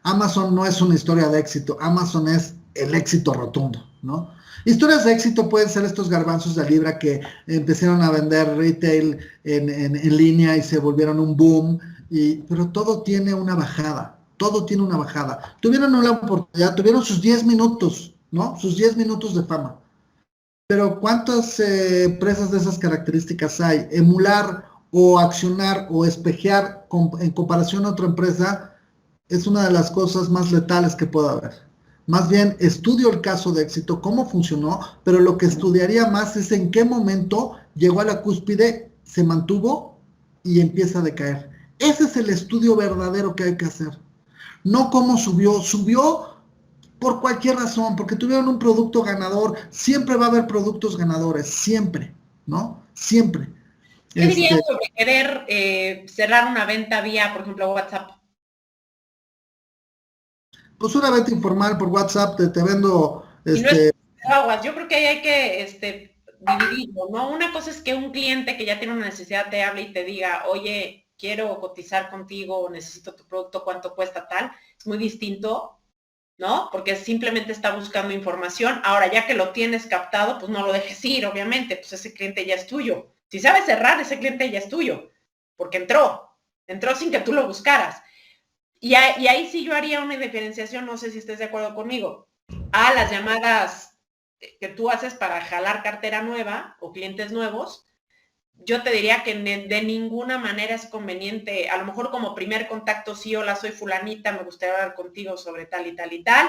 Amazon no es una historia de éxito, Amazon es el éxito rotundo, ¿no? Historias de éxito pueden ser estos garbanzos de libra que empezaron a vender retail en línea y se volvieron un boom, pero todo tiene una bajada, todo tiene una bajada. Tuvieron una oportunidad, tuvieron sus 10 minutos, ¿no? Sus 10 minutos de fama. Pero ¿cuántas empresas de esas características hay? Emular o accionar o espejear en comparación a otra empresa es una de las cosas más letales que pueda haber. Más bien estudio el caso de éxito, cómo funcionó, pero lo que estudiaría más es en qué momento llegó a la cúspide, se mantuvo y empieza a decaer. Ese es el estudio verdadero que hay que hacer. No cómo subió por cualquier razón, porque tuvieron un producto ganador. Siempre va a haber productos ganadores, siempre, ¿no? Siempre. ¿Qué dirías sobre querer cerrar una venta vía, por ejemplo, WhatsApp? Pues una venta informal por WhatsApp, te vendo... aguas, yo creo que ahí hay que dividirlo, ¿no? Una cosa es que un cliente que ya tiene una necesidad te hable y te diga, oye, quiero cotizar contigo, necesito tu producto, cuánto cuesta tal. Es muy distinto, ¿no? Porque simplemente está buscando información. Ahora, ya que lo tienes captado, pues no lo dejes ir, obviamente, pues ese cliente ya es tuyo. Si sabes cerrar, ese cliente ya es tuyo, porque entró sin que tú lo buscaras. Y ahí sí yo haría una diferenciación, no sé si estés de acuerdo conmigo, a las llamadas que tú haces para jalar cartera nueva o clientes nuevos. Yo te diría que de ninguna manera es conveniente, a lo mejor como primer contacto, sí, hola, soy fulanita, me gustaría hablar contigo sobre tal y tal y tal,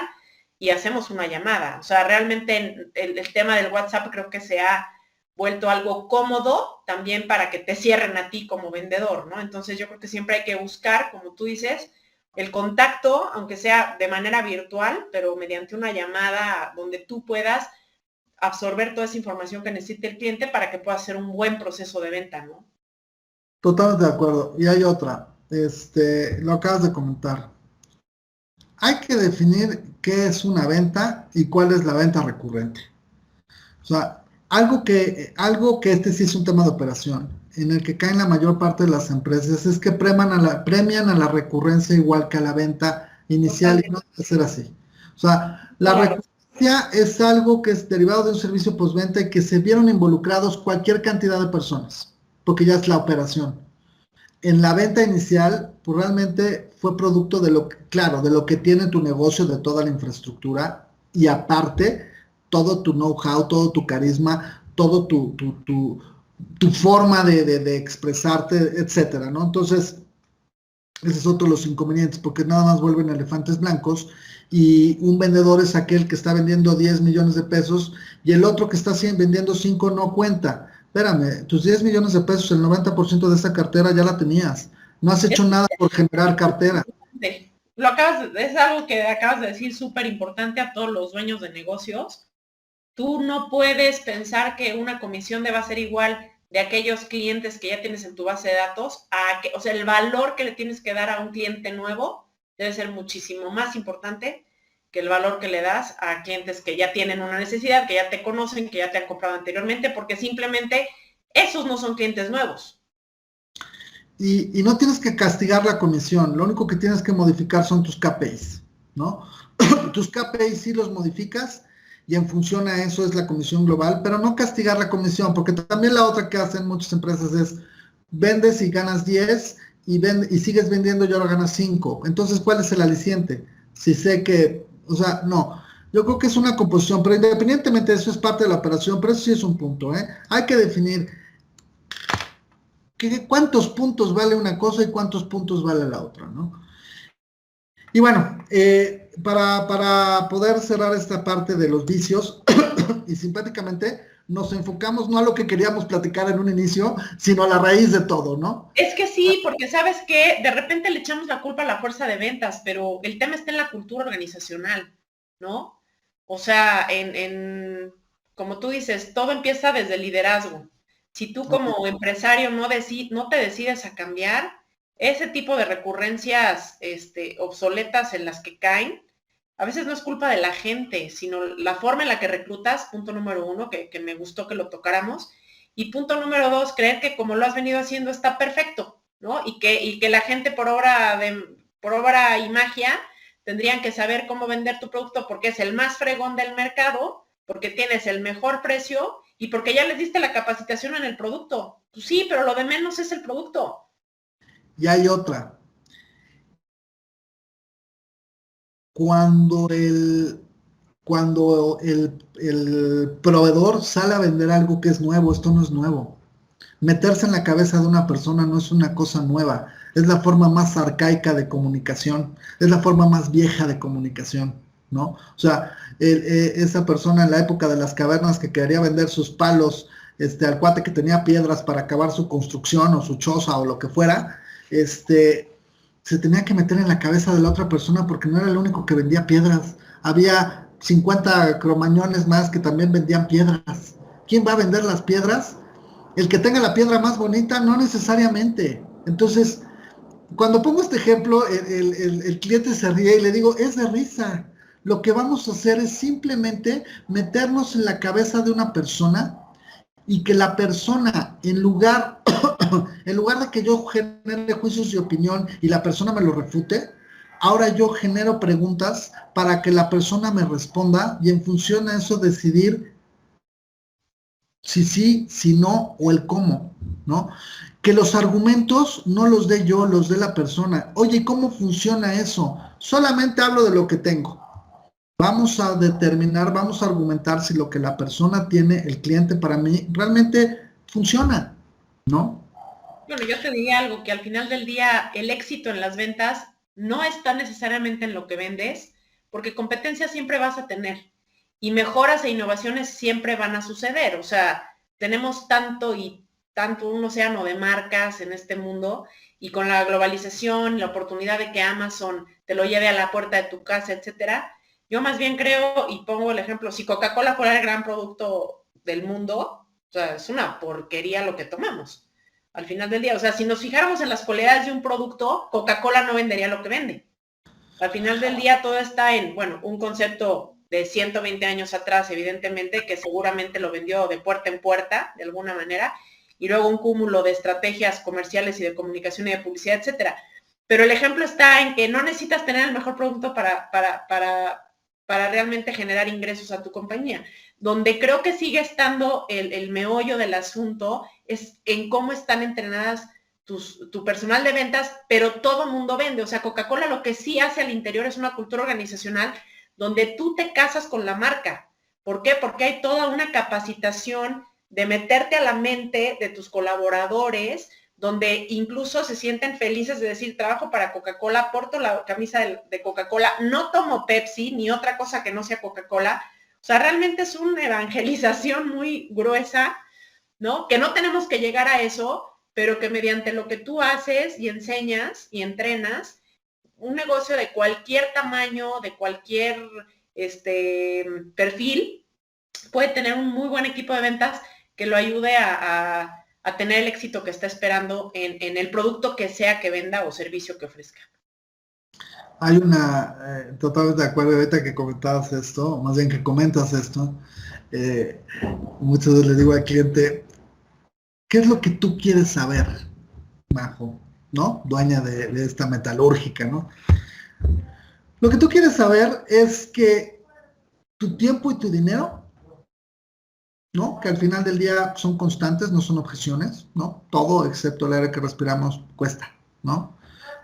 y hacemos una llamada. O sea, realmente el tema del WhatsApp creo que se ha vuelto algo cómodo también para que te cierren a ti como vendedor, ¿no? Entonces yo creo que siempre hay que buscar, como tú dices, el contacto, aunque sea de manera virtual, pero mediante una llamada donde tú puedas absorber toda esa información que necesite el cliente para que pueda hacer un buen proceso de venta, ¿no? Totalmente de acuerdo. Y hay otra, lo acabas de comentar. Hay que definir qué es una venta y cuál es la venta recurrente. O sea, algo que sí es un tema de operación, en el que caen la mayor parte de las empresas, es que premian a la recurrencia igual que a la venta inicial. Totalmente. Y no debe ser así. O sea, la recurrencia es algo que es derivado de un servicio postventa y que se vieron involucrados cualquier cantidad de personas, porque ya es la operación. En la venta inicial, pues realmente fue producto de lo que tiene tu negocio, de toda la infraestructura, y aparte, todo tu know-how, todo tu carisma, todo tu forma de expresarte, etcétera, ¿no? Entonces, ese es otro de los inconvenientes, porque nada más vuelven elefantes blancos, y un vendedor es aquel que está vendiendo 10 millones de pesos, y el otro que está vendiendo 5 no cuenta. Espérame, tus 10 millones de pesos, el 90% de esa cartera ya la tenías. No has hecho nada por generar cartera. Es algo que acabas de decir súper importante a todos los dueños de negocios. Tú no puedes pensar que una comisión deba ser igual de aquellos clientes que ya tienes en tu base de datos, o sea, el valor que le tienes que dar a un cliente nuevo debe ser muchísimo más importante que el valor que le das a clientes que ya tienen una necesidad, que ya te conocen, que ya te han comprado anteriormente, porque simplemente esos no son clientes nuevos. Y no tienes que castigar la comisión, lo único que tienes que modificar son tus KPIs, ¿no? Tus KPIs sí los modificas y en función a eso es la comisión global, pero no castigar la comisión, porque también la otra que hacen muchas empresas es vendes y ganas 10 y sigues vendiendo y ahora ganas 5. Entonces, ¿cuál es el aliciente? Si sé que, o sea, no. Yo creo que es una composición, pero independientemente de eso es parte de la operación, pero eso sí es un punto, ¿eh? Hay que definir cuántos puntos vale una cosa y cuántos puntos vale la otra, ¿no? Y bueno, para poder cerrar esta parte de los vicios, y simpáticamente nos enfocamos no a lo que queríamos platicar en un inicio, sino a la raíz de todo, ¿no? Es que sí, porque sabes que de repente le echamos la culpa a la fuerza de ventas, pero el tema está en la cultura organizacional, ¿no? O sea, como tú dices, todo empieza desde el liderazgo. Si tú como empresario no te decides a cambiar, ese tipo de recurrencias obsoletas en las que caen, a veces no es culpa de la gente, sino la forma en la que reclutas, punto número 1, que me gustó que lo tocáramos, y punto número 2, creer que como lo has venido haciendo está perfecto, ¿no? Y que la gente por obra y magia tendrían que saber cómo vender tu producto porque es el más fregón del mercado, porque tienes el mejor precio y porque ya les diste la capacitación en el producto. Pues sí, pero lo de menos es el producto. Y hay otra. Cuando el proveedor sale a vender algo que es nuevo, esto no es nuevo. Meterse en la cabeza de una persona no es una cosa nueva, es la forma más arcaica de comunicación, es la forma más vieja de comunicación, ¿no? O sea, esa persona en la época de las cavernas que quería vender sus palos al cuate que tenía piedras para acabar su construcción o su choza o lo que fuera, se tenía que meter en la cabeza de la otra persona porque no era el único que vendía piedras. Había 50 cromañones más que también vendían piedras. ¿Quién va a vender las piedras? El que tenga la piedra más bonita, no necesariamente. Entonces, cuando pongo este ejemplo, el cliente se ríe y le digo, es de risa. Lo que vamos a hacer es simplemente meternos en la cabeza de una persona y que la persona, en lugar de que yo genere juicios de opinión y la persona me lo refute, ahora yo genero preguntas para que la persona me responda y en función a eso decidir si sí, si no o el cómo, ¿no? Que los argumentos no los dé yo, los dé la persona. Oye, ¿cómo funciona eso? Solamente hablo de lo que tengo. Vamos a determinar, vamos a argumentar si lo que la persona tiene, el cliente para mí, realmente funciona, ¿no? Bueno, yo te diría algo, que al final del día el éxito en las ventas no está necesariamente en lo que vendes, porque competencia siempre vas a tener y mejoras e innovaciones siempre van a suceder. O sea, tenemos tanto un océano de marcas en este mundo y con la globalización, la oportunidad de que Amazon te lo lleve a la puerta de tu casa, etcétera. Yo más bien creo, y pongo el ejemplo, si Coca-Cola fuera el gran producto del mundo, o sea, es una porquería lo que tomamos. Al final del día, o sea, si nos fijáramos en las cualidades de un producto, Coca-Cola no vendería lo que vende. Al final del día todo está en, bueno, un concepto de 120 años atrás, evidentemente, que seguramente lo vendió de puerta en puerta, de alguna manera, y luego un cúmulo de estrategias comerciales y de comunicación y de publicidad, etcétera. Pero el ejemplo está en que no necesitas tener el mejor producto para realmente generar ingresos a tu compañía. Donde creo que sigue estando el meollo del asunto es en cómo están entrenadas tu personal de ventas, pero todo mundo vende. O sea, Coca-Cola lo que sí hace al interior es una cultura organizacional donde tú te casas con la marca. ¿Por qué? Porque hay toda una capacitación de meterte a la mente de tus colaboradores, donde incluso se sienten felices de decir, trabajo para Coca-Cola, porto la camisa de Coca-Cola, no tomo Pepsi ni otra cosa que no sea Coca-Cola. O sea, realmente es una evangelización muy gruesa, ¿no? Que no tenemos que llegar a eso, pero que mediante lo que tú haces y enseñas y entrenas, un negocio de cualquier tamaño, de cualquier perfil, puede tener un muy buen equipo de ventas que lo ayude a tener el éxito que está esperando en el producto que sea que venda o servicio que ofrezca. Hay totalmente de acuerdo, ahorita que comentabas esto, más bien que comentas esto, muchas veces le digo al cliente, ¿qué es lo que tú quieres saber, Majo, ¿no? Dueña de esta metalúrgica, ¿no? Lo que tú quieres saber es que tu tiempo y tu dinero, ¿no? Que al final del día son constantes, no son objeciones, ¿no? Todo excepto el aire que respiramos cuesta, ¿no?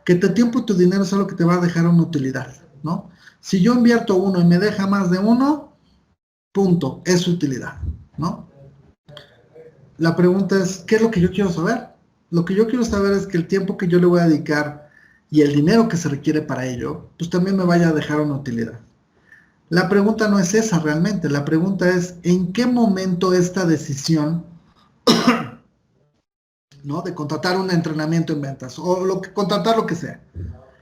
Que tu tiempo y tu dinero es algo que te va a dejar una utilidad, ¿no? Si yo invierto uno y me deja más de uno, punto, es utilidad, ¿no? La pregunta es, ¿qué es lo que yo quiero saber? Lo que yo quiero saber es que el tiempo que yo le voy a dedicar y el dinero que se requiere para ello, pues también me vaya a dejar una utilidad. La pregunta no es esa realmente, la pregunta es ¿en qué momento esta decisión, ¿no?, de contratar un entrenamiento en ventas o contratar lo que sea?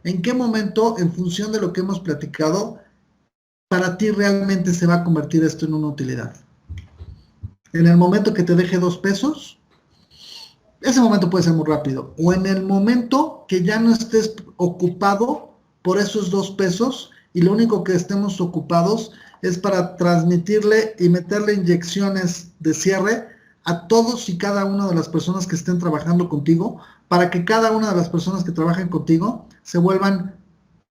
¿En qué momento, en función de lo que hemos platicado, para ti realmente se va a convertir esto en una utilidad? ¿En el momento que te deje 2 pesos? Ese momento puede ser muy rápido. O en el momento que ya no estés ocupado por esos 2 pesos y lo único que estemos ocupados es para transmitirle y meterle inyecciones de cierre a todos y cada una de las personas que estén trabajando contigo, para que cada una de las personas que trabajen contigo se vuelvan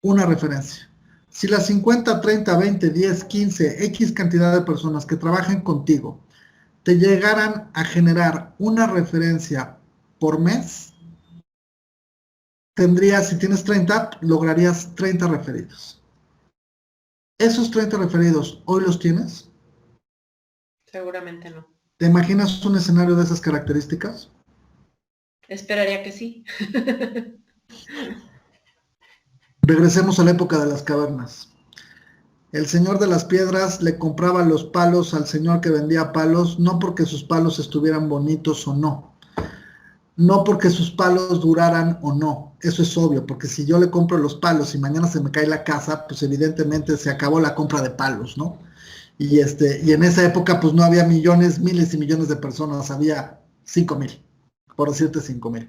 una referencia. Si las 50, 30, 20, 10, 15, X cantidad de personas que trabajen contigo te llegaran a generar una referencia por mes, tendrías, si tienes 30, lograrías 30 referidos. ¿Esos 30 referidos hoy los tienes? Seguramente no. ¿Te imaginas un escenario de esas características? Esperaría que sí. Regresemos a la época de las cavernas. El señor de las piedras le compraba los palos al señor que vendía palos, no porque sus palos estuvieran bonitos o no, no porque sus palos duraran o no. Eso es obvio, porque si yo le compro los palos y mañana se me cae la casa, pues evidentemente se acabó la compra de palos, ¿no? Y en esa época pues no había millones, miles y millones de personas, había 5,000, por decirte 5,000.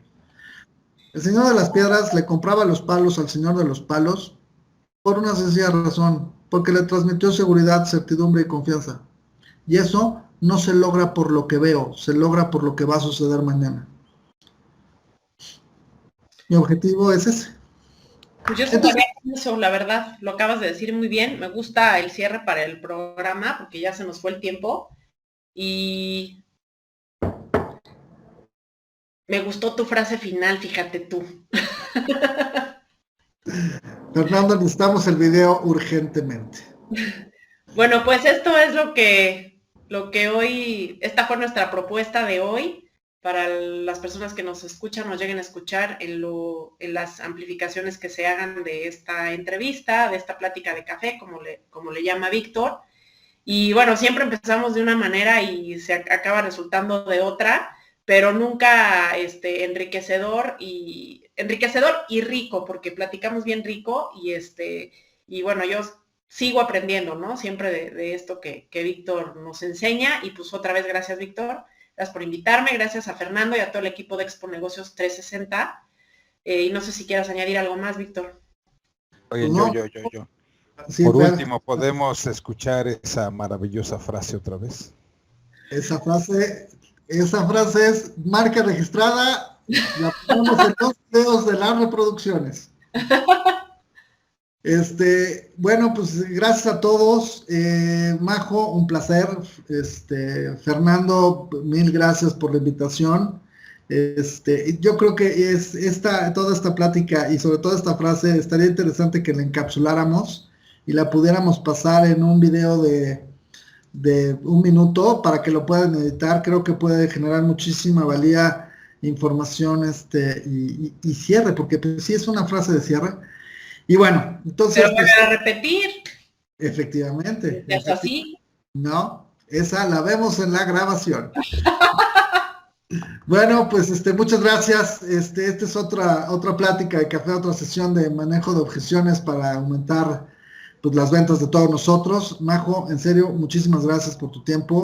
El señor de las piedras le compraba los palos al señor de los palos por una sencilla razón, porque le transmitió seguridad, certidumbre y confianza. Y eso no se logra por lo que veo, se logra por lo que va a suceder mañana. Mi objetivo es ese. Pues yo sabía eso, la verdad, lo acabas de decir muy bien. Me gusta el cierre para el programa porque ya se nos fue el tiempo. Y me gustó tu frase final, fíjate tú. Fernando, necesitamos el video urgentemente. Bueno, pues esto es lo que hoy, esta fue nuestra propuesta de hoy para las personas que nos escuchan, nos lleguen a escuchar en las amplificaciones que se hagan de esta entrevista, de esta plática de café, como le llama Víctor. Y bueno, siempre empezamos de una manera y se acaba resultando de otra, pero nunca enriquecedor y rico, porque platicamos bien rico y bueno, yo sigo aprendiendo, ¿no? Siempre de esto que Víctor nos enseña. Y pues otra vez, gracias, Víctor. Gracias por invitarme. Gracias a Fernando y a todo el equipo de Expo Negocios 360. Y no sé si quieras añadir algo más, Víctor. Oye, No. yo. Sí, Por último, ¿podemos escuchar esa maravillosa frase otra vez? Esa frase es marca registrada. La ponemos en los videos de las reproducciones. Bueno, pues gracias a todos. Majo, un placer. Fernando, mil gracias por la invitación. Yo creo que toda esta plática y sobre todo esta frase estaría interesante que la encapsuláramos y la pudiéramos pasar en un video de 1 minuto para que lo puedan editar. Creo que puede generar muchísima valía, información y cierre, porque pues, sí es una frase de cierre. Y bueno, entonces... Pero me voy a repetir. Efectivamente. ¿Es así? No, esa la vemos en la grabación. Bueno, pues muchas gracias. Esta es otra plática de café, otra sesión de manejo de objeciones para aumentar pues, las ventas de todos nosotros. Majo, en serio, muchísimas gracias por tu tiempo.